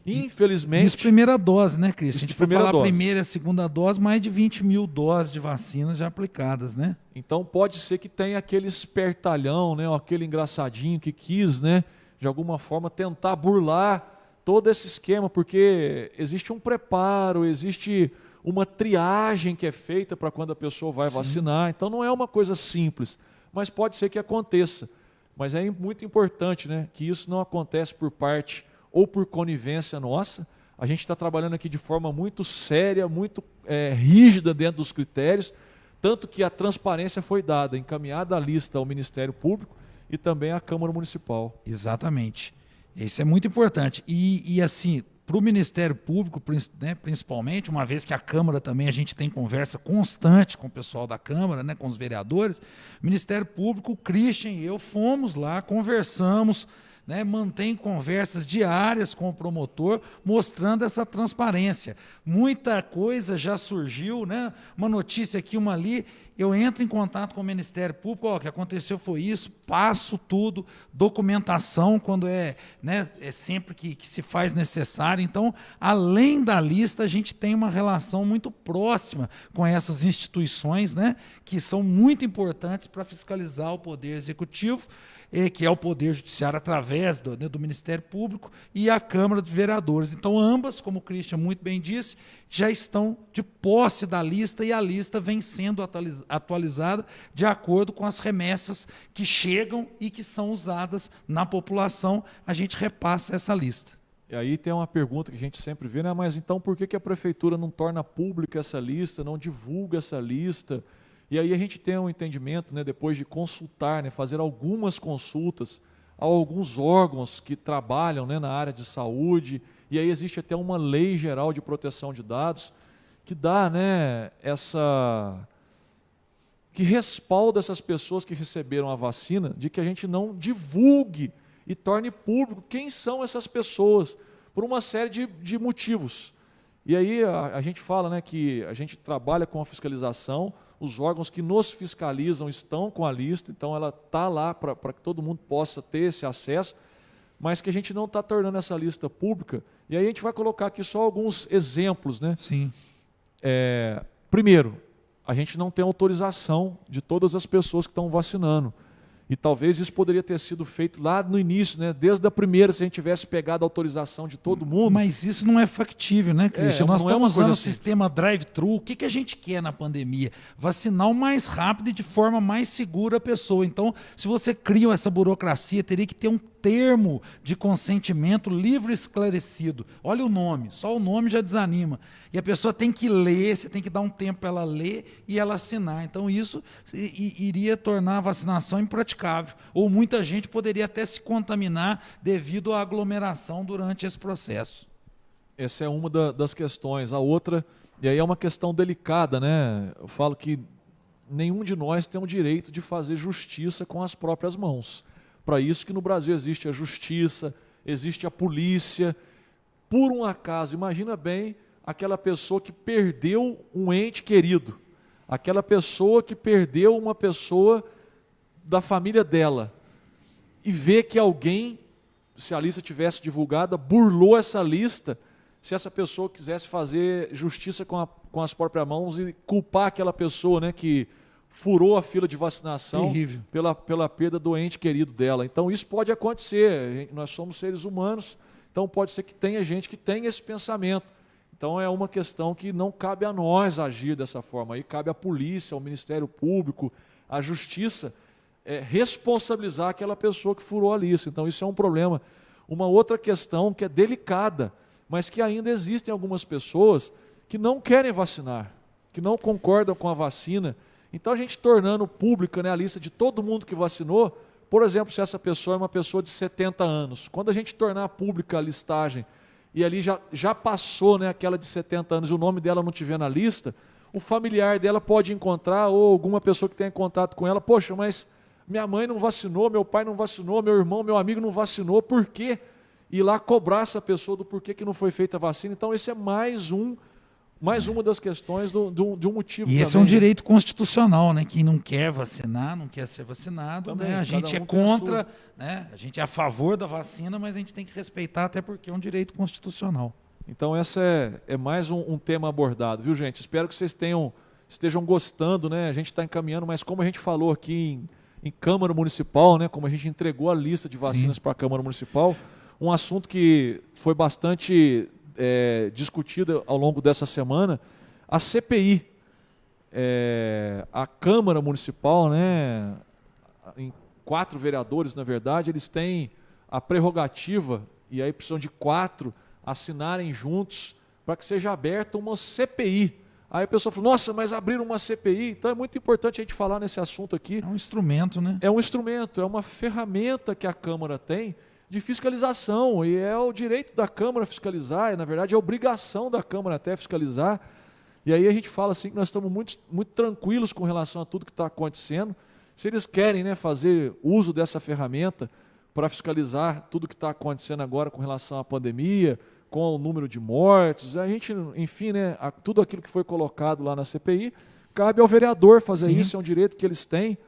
A: Infelizmente...
B: Isso primeira dose, né, Cris? Se a gente for falar
A: dose.
B: Primeira e segunda dose, mais de 20 mil doses de vacinas já aplicadas, né?
A: Então pode ser que tenha aquele espertalhão, né, ou aquele engraçadinho que quis, né, de alguma forma tentar burlar todo esse esquema, porque existe um preparo, existe uma triagem que é feita para quando a pessoa vai vacinar. Então não é uma coisa simples, mas pode ser que aconteça. Mas é muito importante, né, que isso não acontece por parte ou por conivência nossa. A gente está trabalhando aqui de forma muito séria, muito rígida dentro dos critérios, tanto que a transparência foi dada, encaminhada a lista ao Ministério Público e também à Câmara Municipal.
B: Exatamente. Isso é muito importante. E assim, para o Ministério Público, né, principalmente, uma vez que a Câmara também, a gente tem conversa constante com o pessoal da Câmara, né, com os vereadores, Ministério Público, o Christian e eu fomos lá, conversamos, né, mantém conversas diárias com o promotor, mostrando essa transparência. Muita coisa já surgiu, né, uma notícia aqui, uma ali. Eu entro em contato com o Ministério Público, ó, o que aconteceu foi isso, passo tudo, documentação quando né, é sempre que se faz necessário. Então, além da lista, a gente tem uma relação muito próxima com essas instituições, né, que são muito importantes para fiscalizar o Poder Executivo, que é o Poder Judiciário através do Ministério Público e a Câmara de Vereadores. Então, ambas, como o Christian muito bem disse, já estão de posse da lista e a lista vem sendo atualizada de acordo com as remessas que chegam e que são usadas na população. A gente repassa essa lista.
A: E aí tem uma pergunta que a gente sempre vê, né? Mas então por que a Prefeitura não torna pública essa lista, não divulga essa lista? E aí a gente tem um entendimento, né, depois de consultar, né, fazer algumas consultas a alguns órgãos que trabalham, né, na área de saúde, e aí existe até uma lei geral de proteção de dados que dá, né, que respalda essas pessoas que receberam a vacina, de que a gente não divulgue e torne público quem são essas pessoas, por uma série de motivos. E aí a gente fala, né, que a gente trabalha com a fiscalização, os órgãos que nos fiscalizam estão com a lista, então ela está lá para que todo mundo possa ter esse acesso, mas que a gente não está tornando essa lista pública. E aí a gente vai colocar aqui só alguns exemplos, né?
B: Sim.
A: Primeiro, a gente não tem autorização de todas as pessoas que estão vacinando. E talvez isso poderia ter sido feito lá no início, né? Desde a primeira, se a gente tivesse pegado a autorização de todo mundo.
B: Mas isso não é factível, né, Christian? Nós
A: não é uma
B: estamos
A: coisa
B: usando o
A: assim.
B: sistema drive-thru. O que a gente quer na pandemia? Vacinar o mais rápido e de forma mais segura a pessoa. Então, se você cria essa burocracia, teria que ter um termo de consentimento livre e esclarecido. Olha o nome, só o nome já desanima. E a pessoa tem que ler, você tem que dar um tempo para ela ler e ela assinar. Então, isso iria tornar a vacinação impraticável. Ou muita gente poderia até se contaminar devido à aglomeração durante esse processo.
A: Essa é uma das questões. A outra, e aí é uma questão delicada, né? Eu falo que nenhum de nós tem o direito de fazer justiça com as próprias mãos. Para isso que no Brasil existe a justiça, existe a polícia. Por um acaso, imagina bem aquela pessoa que perdeu um ente querido, aquela pessoa que perdeu uma pessoa da família dela, e vê que alguém, se a lista tivesse divulgada, burlou essa lista, se essa pessoa quisesse fazer justiça com as próprias mãos e culpar aquela pessoa, né, que furou a fila de vacinação pela perda do ente querido dela. Então isso pode acontecer, nós somos seres humanos, então pode ser que tenha gente que tenha esse pensamento. Então é uma questão que não cabe a nós agir dessa forma, aí cabe à polícia, ao Ministério Público, à Justiça, responsabilizar aquela pessoa que furou a lista. Então isso é um problema. Uma outra questão que é delicada, mas que ainda existem algumas pessoas que não querem vacinar, que não concordam com a vacina. Então a gente tornando pública, né, a lista de todo mundo que vacinou, por exemplo, se essa pessoa é uma pessoa de 70 anos, quando a gente tornar pública a listagem e ali já passou, né, aquela de 70 anos e o nome dela não estiver na lista, o familiar dela pode encontrar, ou alguma pessoa que tenha contato com ela, poxa, mas minha mãe não vacinou, meu pai não vacinou, meu irmão, meu amigo não vacinou, por quê? Ir lá cobrar essa pessoa do porquê que não foi feita a vacina. Então esse é mais uma das questões de um motivo.
B: E esse
A: também,
B: é um direito constitucional, né? Quem não quer vacinar, não quer ser vacinado,
A: também,
B: né? A gente é contra, né? A gente é a favor da vacina, mas a gente tem que respeitar, até porque é um direito constitucional.
A: Então essa é mais um tema abordado, viu, gente? Espero que vocês estejam gostando, né? A gente está encaminhando, mas como a gente falou aqui em Câmara Municipal, né? Como a gente entregou a lista de vacinas para a Câmara Municipal, um assunto que foi bastante discutido ao longo dessa semana, a CPI, a Câmara Municipal, né? Em 4 vereadores, na verdade, eles têm a prerrogativa, e aí precisam de 4 assinarem juntos para que seja aberta uma CPI. Aí a pessoa falou, nossa, mas abriram uma CPI, então é muito importante a gente falar nesse assunto aqui.
B: É um instrumento, né?
A: É um instrumento, é uma ferramenta que a Câmara tem de fiscalização, e é o direito da Câmara fiscalizar, e na verdade é a obrigação da Câmara até fiscalizar. E aí a gente fala assim que nós estamos muito, muito tranquilos com relação a tudo que está acontecendo. Se eles querem, né, fazer uso dessa ferramenta para fiscalizar tudo que está acontecendo agora com relação à pandemia, com o número de mortes, a gente, enfim, né, tudo aquilo que foi colocado lá na CPI, cabe ao vereador fazer isso, é um direito que eles têm.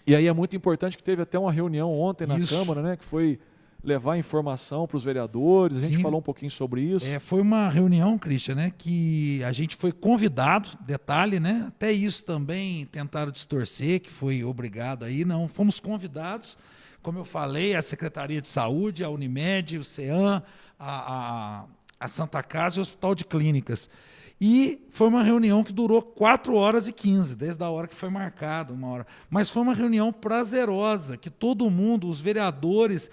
A: E aí é muito importante que teve até uma reunião ontem na Câmara, né, que foi levar informação para os vereadores, a gente falou um pouquinho sobre isso.
B: Foi uma reunião, Christian, né, que a gente foi convidado, detalhe, né, até isso também tentaram distorcer, que foi obrigado aí, não, fomos convidados, como eu falei, a Secretaria de Saúde, a Unimed, o CEAM, a Santa Casa e o Hospital de Clínicas. E foi uma reunião que durou 4h15, desde a hora que foi marcado, 1 hora. Mas foi uma reunião prazerosa, que todo mundo, os vereadores,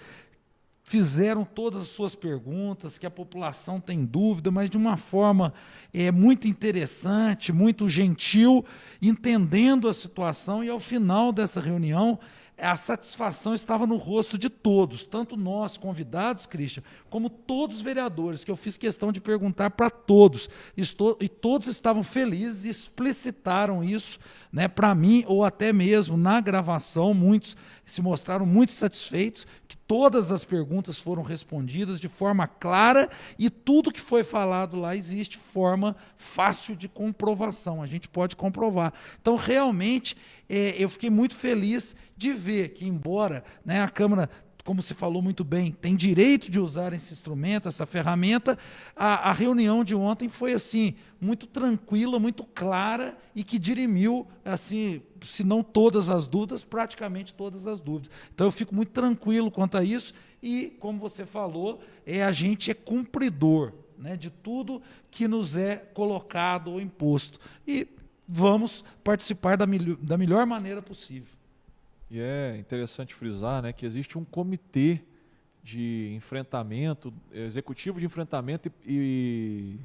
B: fizeram todas as suas perguntas, que a população tem dúvida, mas de uma forma muito interessante, muito gentil, entendendo a situação, e ao final dessa reunião, a satisfação estava no rosto de todos, tanto nós convidados, Christian, como todos os vereadores, que eu fiz questão de perguntar para todos, e todos estavam felizes e explicitaram isso, né, para mim, ou até mesmo na gravação, muitos se mostraram muito satisfeitos, que todas as perguntas foram respondidas de forma clara, e tudo que foi falado lá existe forma fácil de comprovação, a gente pode comprovar. Então, realmente, eu fiquei muito feliz de ver que, embora, né, a Câmara como você falou muito bem, tem direito de usar esse instrumento, essa ferramenta. A reunião de ontem foi assim, muito tranquila, muito clara e que dirimiu, assim, se não todas as dúvidas, praticamente todas as dúvidas. Então eu fico muito tranquilo quanto a isso e, como você falou, a gente é cumpridor, né, de tudo que nos é colocado ou imposto. E vamos participar da melhor maneira possível.
A: E é interessante frisar, né, que existe um comitê de enfrentamento, executivo de enfrentamento e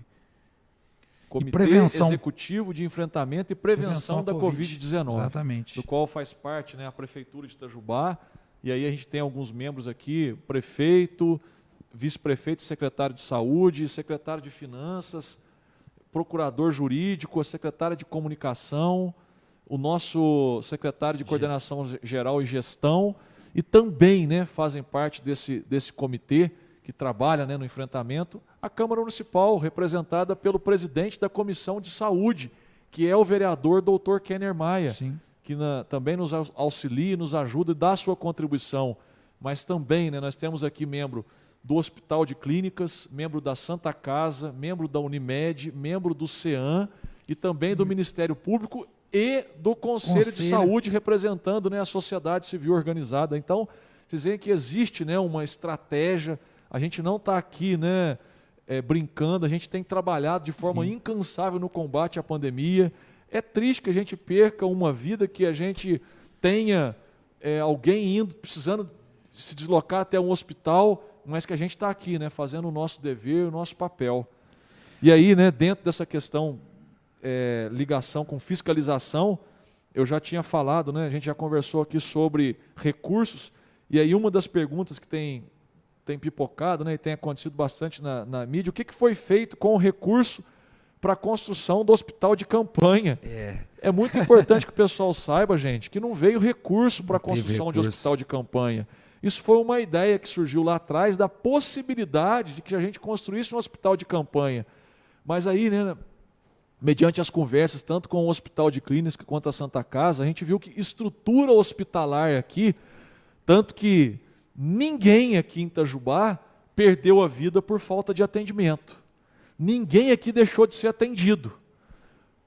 A: comitê
B: prevenção.
A: executivo de enfrentamento e prevenção da Covid-19,
B: exatamente,
A: do qual faz parte, né, a Prefeitura de Itajubá. E aí a gente tem alguns membros aqui, prefeito, vice-prefeito, secretário de saúde, secretário de finanças, procurador jurídico, a secretária de comunicação, o nosso secretário de coordenação geral e gestão, e também, né, fazem parte desse comitê que trabalha, né, no enfrentamento, a Câmara Municipal, representada pelo presidente da Comissão de Saúde, que é o vereador Dr. Kenner Maia,
B: sim,
A: que também nos auxilia, nos ajuda e dá a sua contribuição. Mas também, né, nós temos aqui membro do Hospital de Clínicas, membro da Santa Casa, membro da Unimed, membro do CEAM e também do Ministério Público e do Conselho de Saúde, representando, né, a sociedade civil organizada. Então, vocês veem que existe, né, uma estratégia, a gente não está aqui, né, brincando, a gente tem trabalhado de forma incansável no combate à pandemia. É triste que a gente perca uma vida, que a gente tenha alguém precisando se deslocar até um hospital, mas que a gente está aqui, né, fazendo o nosso dever, o nosso papel. E aí, né, dentro dessa questão, ligação com fiscalização, eu já tinha falado, né, a gente já conversou aqui sobre recursos, e aí uma das perguntas que tem pipocado, né, e tem acontecido bastante na mídia, o que foi feito com o recurso para a construção do hospital de campanha? É muito importante que o pessoal saiba, gente, que não veio recurso para a construção de hospital de campanha. Isso foi uma ideia que surgiu lá atrás, da possibilidade de que a gente construísse um hospital de campanha. Mas aí, né, mediante as conversas, tanto com o Hospital de Clínicas quanto a Santa Casa, a gente viu que estrutura hospitalar aqui, tanto que ninguém aqui em Itajubá perdeu a vida por falta de atendimento. Ninguém aqui deixou de ser atendido.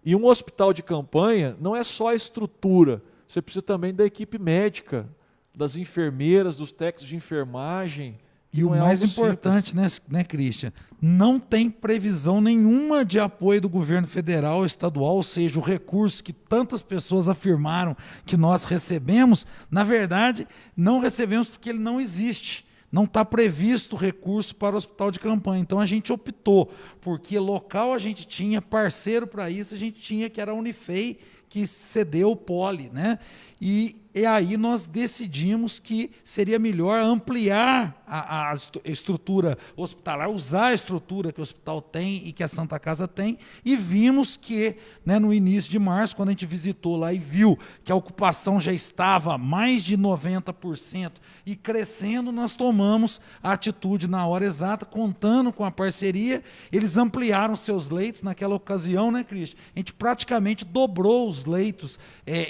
A: E um hospital de campanha não é só a estrutura, você precisa também da equipe médica, das enfermeiras, dos técnicos de enfermagem.
B: E o mais importante, né, Christian? Não tem previsão nenhuma de apoio do governo federal, estadual, ou seja, o recurso que tantas pessoas afirmaram que nós recebemos, na verdade, não recebemos porque ele não existe. Não está previsto recurso para o hospital de campanha. Então a gente optou, porque local a gente tinha, parceiro para isso a gente tinha, que era a Unifei, que cedeu o Poli, né? E aí nós decidimos que seria melhor ampliar a estrutura hospitalar, usar a estrutura que o hospital tem e que a Santa Casa tem, e vimos que, né, no início de março, quando a gente visitou lá e viu que a ocupação já estava mais de 90% e crescendo, nós tomamos a atitude na hora exata, contando com a parceria. Eles ampliaram seus leitos naquela ocasião, né, Cristian? A gente praticamente dobrou os leitos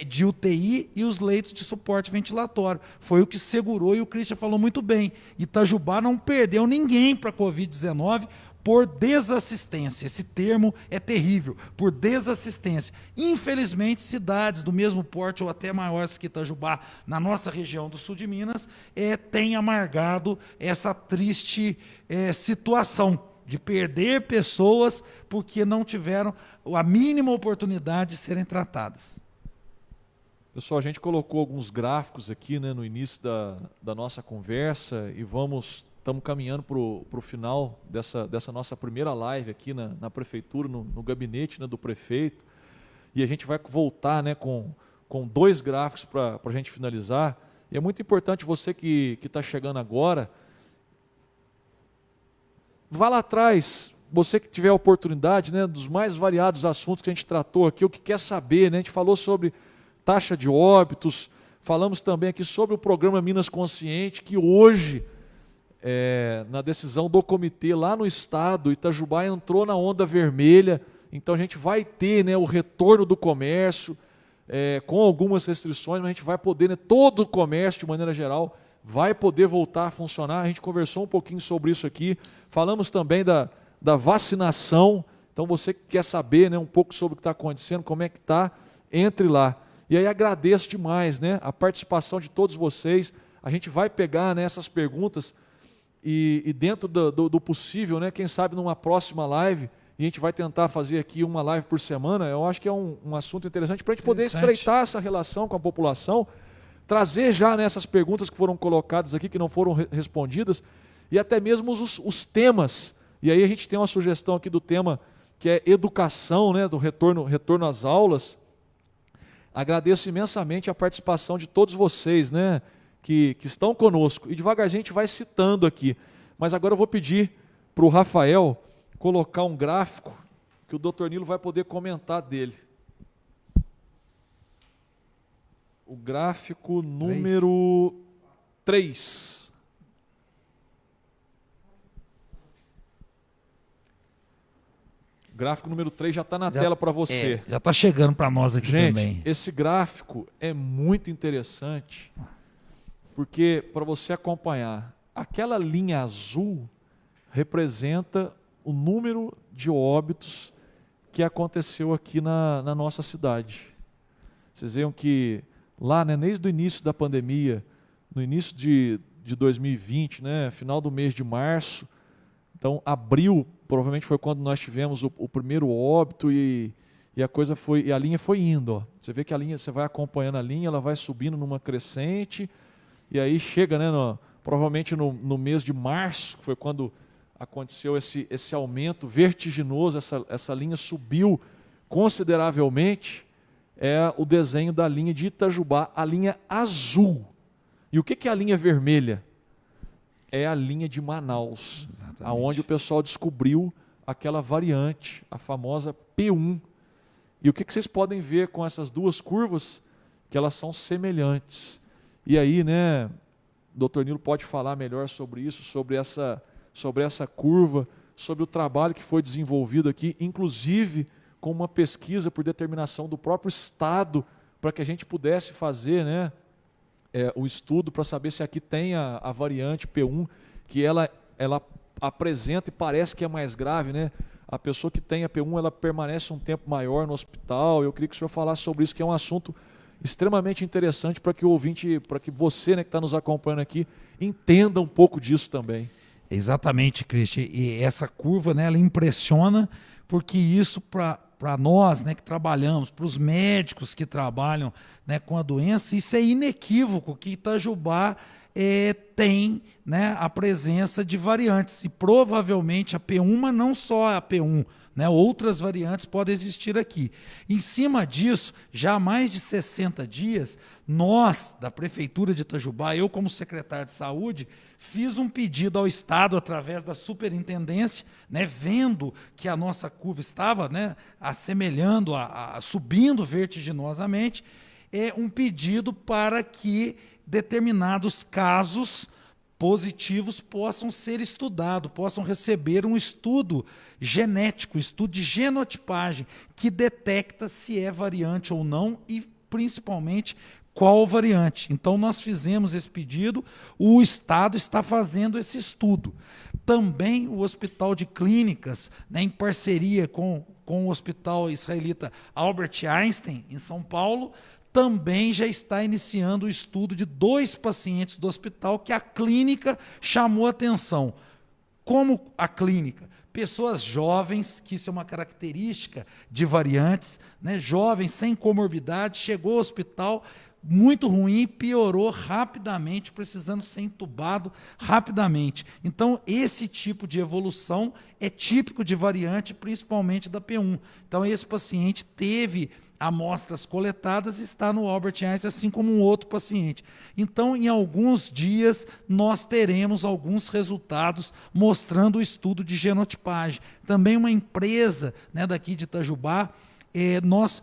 B: de UTI e os leitos de suporte ventilatório. Foi o que segurou, e o Christian falou muito bem. Itajubá não perdeu ninguém para a Covid-19 por desassistência. Esse termo é terrível, por desassistência. Infelizmente, cidades do mesmo porte ou até maiores que Itajubá, na nossa região do sul de Minas, têm amargado essa triste situação de perder pessoas porque não tiveram a mínima oportunidade de serem tratadas.
A: Pessoal, a gente colocou alguns gráficos aqui, né, no início da nossa conversa, e estamos caminhando para o final dessa nossa primeira live aqui na prefeitura, no gabinete, né, do prefeito. E a gente vai voltar, né, com 2 gráficos para a gente finalizar. E é muito importante você que está chegando agora, vá lá atrás, você que tiver a oportunidade, né, dos mais variados assuntos que a gente tratou aqui, o que quer saber, né, a gente falou sobre taxa de óbitos, falamos também aqui sobre o programa Minas Consciente, que hoje, na decisão do comitê lá no estado, Itajubá entrou na onda vermelha. Então a gente vai ter, né, o retorno do comércio, com algumas restrições, mas a gente vai poder, né, todo o comércio, de maneira geral, vai poder voltar a funcionar. A gente conversou um pouquinho sobre isso aqui. Falamos também da vacinação. Então, você que quer saber, né, um pouco sobre o que está acontecendo, como é que está, entre lá. E aí agradeço demais, né, a participação de todos vocês. A gente vai pegar, né, essas perguntas e dentro do possível, né, quem sabe numa próxima live, e a gente vai tentar fazer aqui uma live por semana. Eu acho que é um assunto interessante para a gente poder estreitar essa relação com a população, trazer já nessas perguntas que foram colocadas aqui, que não foram respondidas, e até mesmo os temas. E aí a gente tem uma sugestão aqui do tema que é educação, né, do retorno às aulas. Agradeço imensamente a participação de todos vocês, né, que estão conosco. E devagarzinho a gente vai citando aqui. Mas agora eu vou pedir para o Rafael colocar um gráfico que o Dr. Nilo vai poder comentar dele. O gráfico número 3. O gráfico número 3 já está na tela para você.
B: Já está chegando para nós aqui também.
A: Gente, esse gráfico é muito interessante, porque para você acompanhar, aquela linha azul representa o número de óbitos que aconteceu aqui na nossa cidade. Vocês veem que lá, né, desde o início da pandemia, no início de 2020, né, final do mês de março, então abril provavelmente foi quando nós tivemos o primeiro óbito e a coisa foi, e a linha foi indo. Ó. Você vê que a linha, você vai acompanhando a linha, ela vai subindo numa crescente e aí chega, né, provavelmente no mês de março, que foi quando aconteceu esse aumento vertiginoso, essa linha subiu consideravelmente. É o desenho da linha de Itajubá, a linha azul. E o que é a linha vermelha? É a linha de Manaus, aonde o pessoal descobriu aquela variante, a famosa P1. E o que vocês podem ver com essas duas curvas? Que elas são semelhantes. E aí, né, o Dr. Nilo pode falar melhor sobre isso, sobre essa curva, sobre o trabalho que foi desenvolvido aqui, inclusive com uma pesquisa por determinação do próprio Estado, para que a gente pudesse fazer, né, o estudo para saber se aqui tem a variante P1, que ela apresenta e parece que é mais grave, né? A pessoa que tem a P1, ela permanece um tempo maior no hospital. Eu queria que o senhor falasse sobre isso, que é um assunto extremamente interessante para que o ouvinte, para que você, né, que está nos acompanhando aqui, entenda um pouco disso também.
B: Exatamente, Cristian. E essa curva, né, ela impressiona, porque isso para nós, né, que trabalhamos, para os médicos que trabalham, né, com a doença, isso é inequívoco que Itajubá tem, né, a presença de variantes. E provavelmente a P1, mas não só a P1, né, outras variantes podem existir aqui. Em cima disso, já há mais de 60 dias, nós, da Prefeitura de Itajubá, eu como secretário de Saúde, fiz um pedido ao Estado, através da superintendência, né, vendo que a nossa curva estava, né, assemelhando, subindo vertiginosamente, um pedido para que determinados casos positivos possam ser estudados, possam receber um estudo genético, estudo de genotipagem, que detecta se é variante ou não e, principalmente, qual variante. Então, nós fizemos esse pedido, o Estado está fazendo esse estudo. Também o Hospital de Clínicas, né, em parceria com o Hospital Israelita Albert Einstein, em São Paulo, também já está iniciando o estudo de 2 pacientes do hospital que a clínica chamou atenção. Como a clínica? Pessoas jovens, que isso é uma característica de variantes, né? Jovens sem comorbidade, chegou ao hospital muito ruim, piorou rapidamente, precisando ser entubado rapidamente. Então, esse tipo de evolução é típico de variante, principalmente da P1. Então, esse paciente teve amostras coletadas e está no Albert Einstein, assim como um outro paciente. Então, em alguns dias, nós teremos alguns resultados mostrando o estudo de genotipagem. Também uma empresa, né, daqui de Itajubá, nós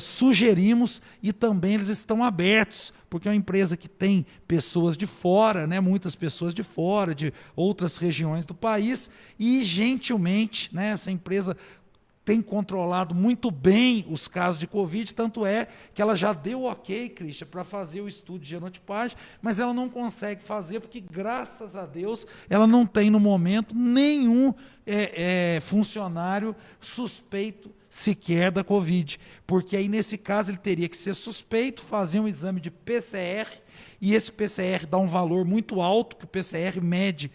B: sugerimos, e também eles estão abertos, porque é uma empresa que tem pessoas de fora, né, muitas pessoas de fora, de outras regiões do país, e gentilmente, né, essa empresa tem controlado muito bem os casos de Covid, tanto é que ela já deu ok, Christian, para fazer o estudo de genotipagem, mas ela não consegue fazer porque, graças a Deus, ela não tem no momento nenhum funcionário suspeito sequer da Covid, porque aí nesse caso ele teria que ser suspeito, fazer um exame de PCR, e esse PCR dá um valor muito alto, que o PCR mede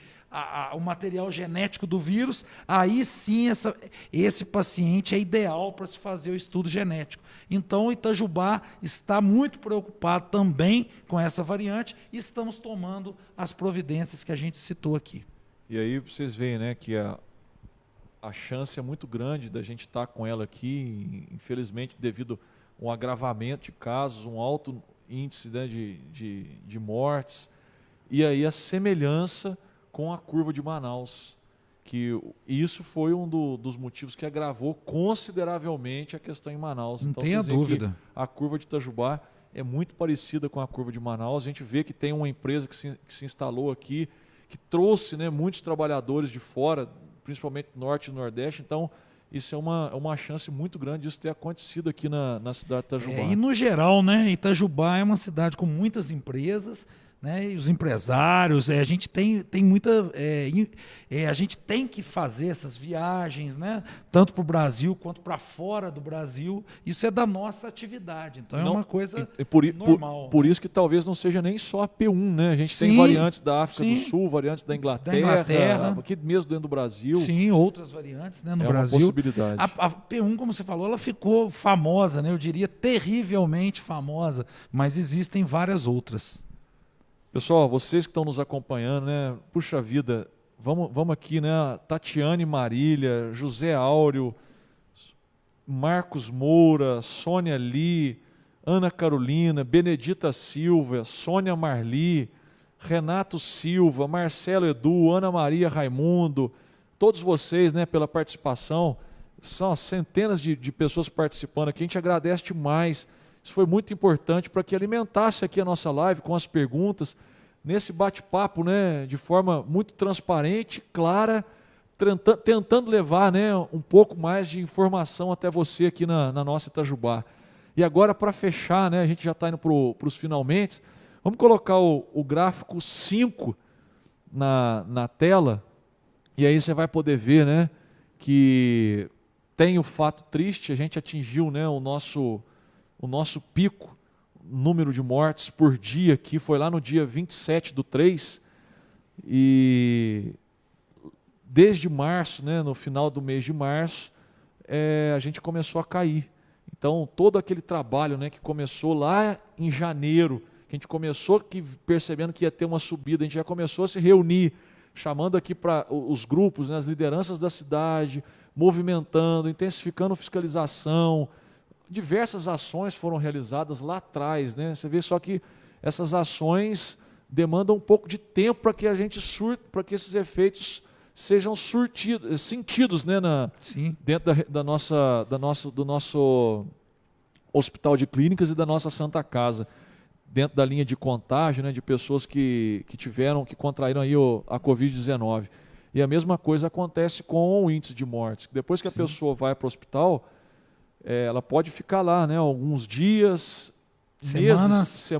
B: o material genético do vírus, aí sim esse paciente é ideal para se fazer o estudo genético. Então, o Itajubá está muito preocupado também com essa variante e estamos tomando as providências que a gente citou aqui.
A: E aí vocês veem, né, que a chance é muito grande da gente estar com ela aqui, infelizmente, devido a um agravamento de casos, um alto índice, né, de mortes, e aí a semelhança com a curva de Manaus, que isso foi um dos motivos que agravou consideravelmente a questão em Manaus.
B: Não
A: então,
B: tenha dúvida.
A: A curva de Itajubá é muito parecida com a curva de Manaus. A gente vê que tem uma empresa que se instalou aqui, que trouxe, né, muitos trabalhadores de fora, principalmente do Norte e Nordeste. Então, isso é uma chance muito grande disso ter acontecido aqui na cidade de Itajubá.
B: E no geral, né, Itajubá é uma cidade com muitas empresas, né, e os empresários, a gente tem muita, a gente tem que fazer essas viagens, né, tanto para o Brasil quanto para fora do Brasil. Isso é da nossa atividade, então é uma coisa normal.
A: Por isso que talvez não seja nem só a P1, né? A gente tem variantes da África do Sul, variantes da Inglaterra, aqui mesmo dentro do Brasil.
B: Sim, outras variantes, né, no Brasil.
A: É uma possibilidade.
B: A P1, como você falou, ela ficou famosa, né? Eu diria terrivelmente famosa, mas existem várias outras.
A: Pessoal, vocês que estão nos acompanhando, né? Puxa vida, vamos aqui, né? Tatiane Marília, José Áureo, Marcos Moura, Sônia Lee, Ana Carolina, Benedita Silva, Sônia Marli, Renato Silva, Marcelo Edu, Ana Maria Raimundo, todos vocês, né, pela participação. São centenas de pessoas participando aqui, a gente agradece demais. Isso foi muito importante para que alimentasse aqui a nossa live com as perguntas, nesse bate-papo, né, de forma muito transparente, clara, tentando levar, né, um pouco mais de informação até você aqui na nossa Itajubá. E agora, para fechar, né, a gente já está indo para os finalmente, vamos colocar o gráfico 5 na tela, e aí você vai poder ver, né, que tem o fato triste, a gente atingiu, né, o nosso pico, número de mortes por dia, que foi lá no dia 27/3, e desde março, né, no final do mês de março, a gente começou a cair. Então, todo aquele trabalho, né, que começou lá em janeiro, que a gente começou percebendo que ia ter uma subida, a gente já começou a se reunir, chamando aqui para os grupos, né, as lideranças da cidade, movimentando, intensificando fiscalização. Diversas ações foram realizadas lá atrás, né? Você vê só que essas ações demandam um pouco de tempo para que a gente para que esses efeitos sejam sentidos, né, dentro do nosso hospital de clínicas e da nossa Santa Casa, dentro da linha de contágio, né, de pessoas que contraíram aí a Covid-19. E a mesma coisa acontece com o índice de mortes. Depois que a pessoa vai para o hospital, ela pode ficar lá, né, alguns dias,
B: semanas,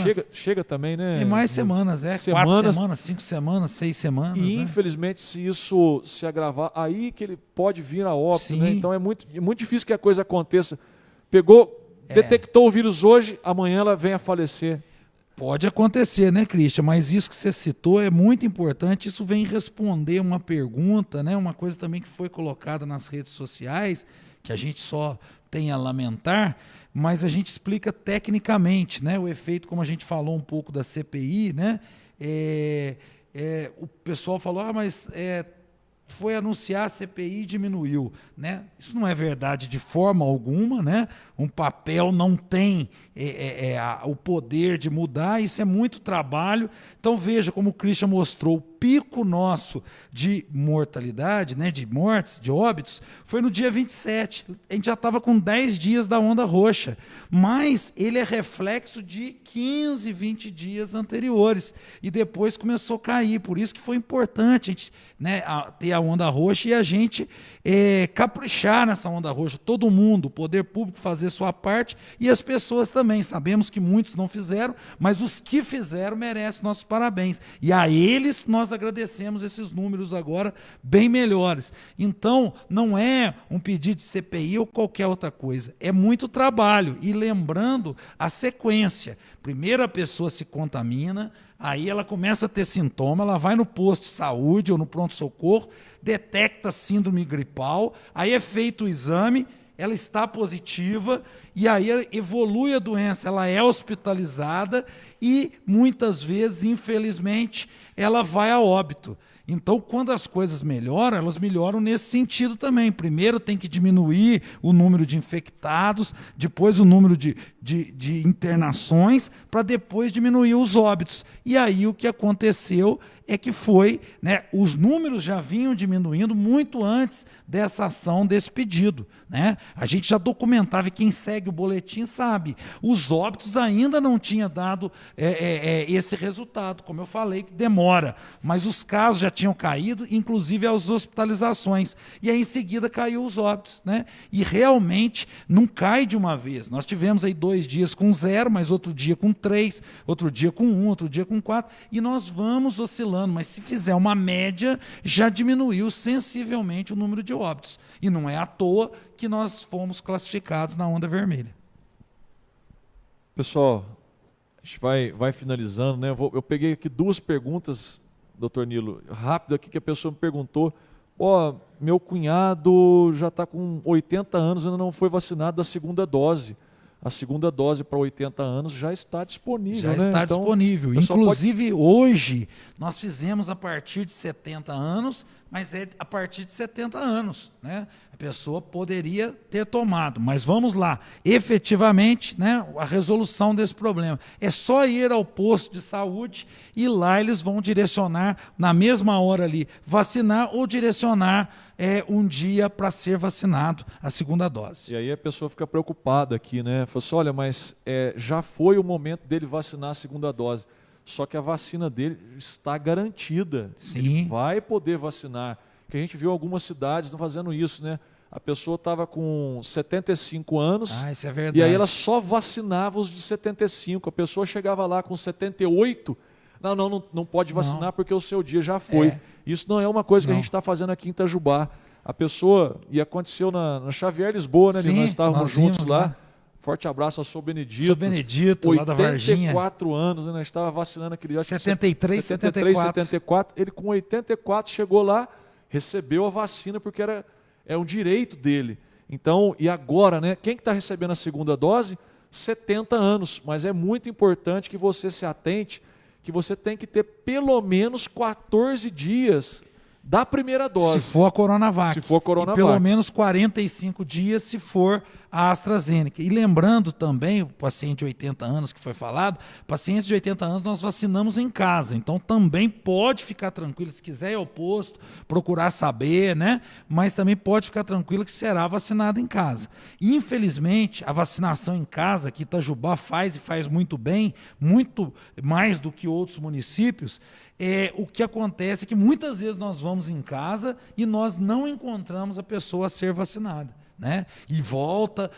A: meses, chega também, né?
B: Tem mais semanas, 4 semanas, 5 semanas, 6 semanas.
A: E
B: né?
A: Infelizmente, se isso se agravar, aí que ele pode vir a óbito, né? Então é muito difícil que a coisa aconteça. Detectou o vírus hoje, amanhã ela vem a falecer.
B: Pode acontecer, né, Christian? Mas isso que você citou é muito importante. Isso vem responder uma pergunta, né? Uma coisa também que foi colocada nas redes sociais, que a gente só tem a lamentar, mas a gente explica tecnicamente, né? O efeito, como a gente falou um pouco da CPI, né? O pessoal falou, mas foi anunciar a CPI e diminuiu, né? Isso não é verdade de forma alguma, né? Um papel não tem o poder de mudar, isso é muito trabalho. Então veja como o Christian mostrou, pico nosso de mortalidade, né, de mortes, de óbitos, foi no dia 27. A gente já estava com 10 dias da onda roxa, mas ele é reflexo de 15, 20 dias anteriores, e depois começou a cair. Por isso que foi importante a gente, né, ter a onda roxa e a gente caprichar nessa onda roxa. Todo mundo, o poder público fazer sua parte e as pessoas também. Sabemos que muitos não fizeram, mas os que fizeram merecem nossos parabéns. E a eles nós agradecemos esses números agora bem melhores. Então, não é um pedido de CPI ou qualquer outra coisa. É muito trabalho. E lembrando a sequência. Primeiro a pessoa se contamina, aí ela começa a ter sintoma, ela vai no posto de saúde ou no pronto-socorro, detecta síndrome gripal, aí é feito o exame, ela está positiva, e aí evolui a doença, ela é hospitalizada e, muitas vezes, infelizmente, ela vai a óbito. Então, quando as coisas melhoram, elas melhoram nesse sentido também. Primeiro tem que diminuir o número de infectados, depois o número de internações, para depois diminuir os óbitos. E aí o que aconteceu é que foi, né, os números já vinham diminuindo muito antes dessa ação, desse pedido. Né? A gente já documentava, e quem segue o boletim sabe, os óbitos ainda não tinham dado esse resultado, como eu falei, que demora, mas os casos já tinham caído, inclusive as hospitalizações, e aí em seguida caiu os óbitos. Né? E realmente não cai de uma vez. Nós tivemos aí 2 dias com 0, mas outro dia com 3, outro dia com 1, outro dia com 4, e nós vamos oscilando, mas se fizer uma média, já diminuiu sensivelmente o número de óbitos. E não é à toa que nós fomos classificados na onda vermelha.
A: Pessoal, a gente vai finalizando, né? Eu peguei aqui 2 perguntas, doutor Nilo, rápido aqui, que a pessoa me perguntou. Meu cunhado já está com 80 anos e ainda não foi vacinado da segunda dose. A segunda dose para 80 anos já está disponível.
B: Já está
A: então,
B: disponível. Inclusive, hoje, nós fizemos a partir de 70 anos, mas é a partir de 70 anos. Né? A pessoa poderia ter tomado. Mas vamos lá. Efetivamente, né, a resolução desse problema. É só ir ao posto de saúde e lá eles vão direcionar, na mesma hora ali, vacinar ou direcionar um dia para ser vacinado a segunda dose.
A: E aí a pessoa fica preocupada aqui, né? Fala assim, olha, mas já foi o momento dele vacinar a segunda dose. Só que a vacina dele está garantida.
B: Sim.
A: Ele vai poder vacinar. Que a gente viu algumas cidades fazendo isso, né? A pessoa estava com 75 anos.
B: Isso é verdade.
A: E aí ela só vacinava os de 75. A pessoa chegava lá com 78. Não pode vacinar porque o seu dia já foi. Isso não é uma coisa que a gente está fazendo aqui em Itajubá. A pessoa, e aconteceu na Xavier Lisboa, né?
B: Sim,
A: nós estávamos juntos lá.
B: lá.
A: Forte abraço ao Sr. Benedito.
B: Sr. Benedito, lá da Varginha.
A: 84 anos, né? Nós estávamos vacinando aquele dia.
B: 73,
A: 74. Ele com 84 chegou lá, recebeu a vacina porque é um direito dele. Então, e agora, né? Quem que está recebendo a segunda dose? 70 anos. Mas é muito importante que você se atente que você tem que ter pelo menos 14 dias da primeira dose.
B: Se for a Coronavac.
A: Se for a Coronavac.
B: E pelo menos 45 dias se for a AstraZeneca. E lembrando também, o paciente de 80 anos que foi falado, pacientes de 80 anos nós vacinamos em casa. Então também pode ficar tranquilo, se quiser ir ao posto, procurar saber, né? Mas também pode ficar tranquilo que será vacinado em casa. Infelizmente, a vacinação em casa, que Itajubá faz e faz muito bem, muito mais do que outros municípios, o que acontece é que muitas vezes nós vamos em casa e nós não encontramos a pessoa a ser vacinada. Né? E volta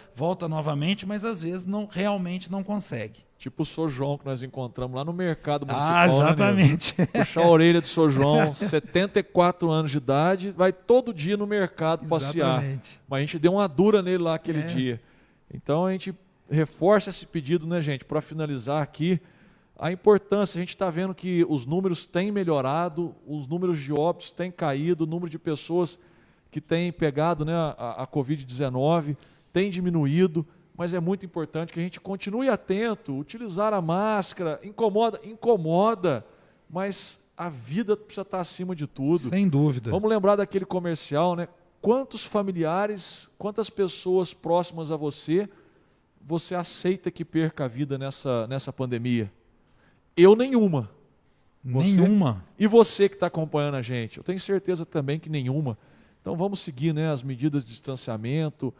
B: novamente, mas às vezes realmente não consegue.
A: Tipo o Sr. João que nós encontramos lá no mercado municipal.
B: Exatamente.
A: Né, puxar a orelha do Sr. João, 74 anos de idade, vai todo dia no mercado passear.
B: Exatamente.
A: Mas a gente deu uma dura nele lá aquele dia. Então a gente reforça esse pedido, né, gente, para finalizar aqui. A importância, a gente está vendo que os números têm melhorado, os números de óbitos têm caído, o número de pessoas que têm pegado, né, a Covid-19 tem diminuído, mas é muito importante que a gente continue atento, utilizar a máscara, incomoda, mas a vida precisa estar acima de tudo.
B: Sem dúvida.
A: Vamos lembrar daquele comercial, né? Quantos familiares, quantas pessoas próximas a você aceita que perca a vida nessa pandemia? Eu nenhuma.
B: Nenhuma.
A: E você que está acompanhando a gente, eu tenho certeza também que nenhuma. Então vamos seguir, né, as medidas de distanciamento,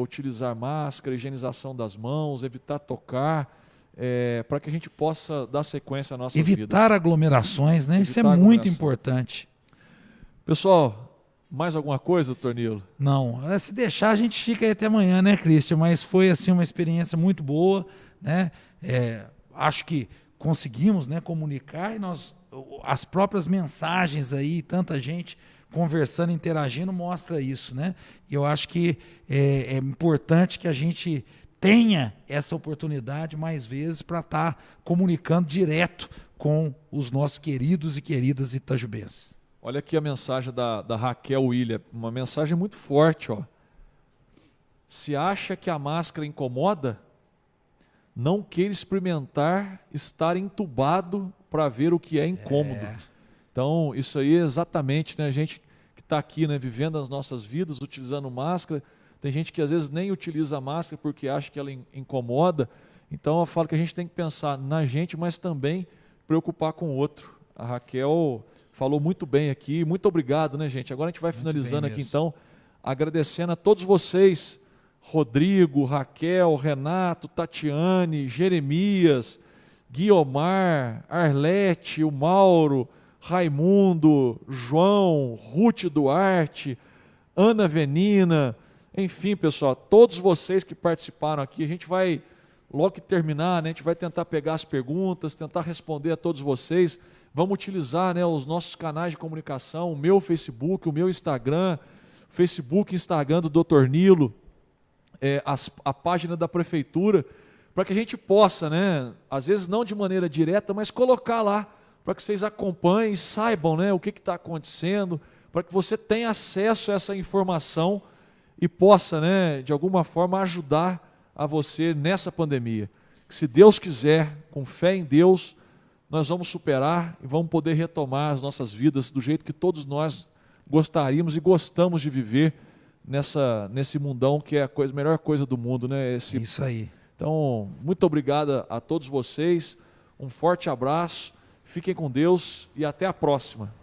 A: utilizar máscara, higienização das mãos, evitar tocar, para que a gente possa dar sequência à nossa vida.
B: Evitar aglomerações, né? Isso é
A: Evitar
B: muito
A: aglomeração.
B: importante.
A: Pessoal, mais alguma coisa, doutor Nilo?
B: Não, se deixar a gente fica aí até amanhã, né, Cristian? Mas foi assim uma experiência muito boa, né? Acho que conseguimos, né, comunicar e as próprias mensagens aí, tanta gente conversando, interagindo, mostra isso, né? E eu acho que é importante que a gente tenha essa oportunidade mais vezes para estar comunicando direto com os nossos queridos e queridas itajubenses.
A: Olha aqui a mensagem da Raquel William, uma mensagem muito forte, ó. Se acha que a máscara incomoda, não queira experimentar estar entubado para ver o que é incômodo. Então, isso aí é exatamente, né, a gente que está aqui, né, vivendo as nossas vidas, utilizando máscara. Tem gente que às vezes nem utiliza a máscara porque acha que ela incomoda. Então, eu falo que a gente tem que pensar na gente, mas também preocupar com o outro. A Raquel falou muito bem aqui. Muito obrigado, né, gente? Agora a gente vai finalizando aqui, então, agradecendo a todos vocês, Rodrigo, Raquel, Renato, Tatiane, Jeremias, Guiomar, Arlete, o Mauro, Raimundo, João, Ruth Duarte, Ana Venina, enfim, pessoal, todos vocês que participaram aqui, a gente vai, logo que terminar, né, a gente vai tentar pegar as perguntas, tentar responder a todos vocês. Vamos utilizar, né, os nossos canais de comunicação, o meu Facebook, o meu Instagram, Facebook e Instagram do Dr. Nilo, a página da prefeitura, para que a gente possa, né, às vezes não de maneira direta, mas colocar lá, para que vocês acompanhem e saibam, né, o que está acontecendo, para que você tenha acesso a essa informação e possa, né, de alguma forma ajudar a você nessa pandemia. Que se Deus quiser, com fé em Deus, nós vamos superar e vamos poder retomar as nossas vidas do jeito que todos nós gostaríamos e gostamos de viver nesse mundão que é a melhor coisa do mundo, né?
B: Isso aí.
A: Então, muito obrigado a todos vocês, um forte abraço, fiquem com Deus e até a próxima.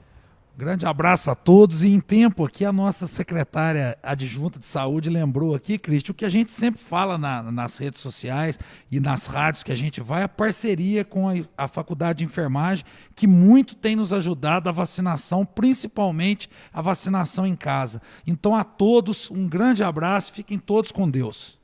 B: Grande abraço a todos. E em tempo aqui, a nossa secretária adjunta de saúde lembrou aqui, Cristian, o que a gente sempre fala nas redes sociais e nas rádios que a gente vai, a parceria com a Faculdade de Enfermagem, que muito tem nos ajudado a vacinação, principalmente a vacinação em casa. Então, a todos, um grande abraço, fiquem todos com Deus.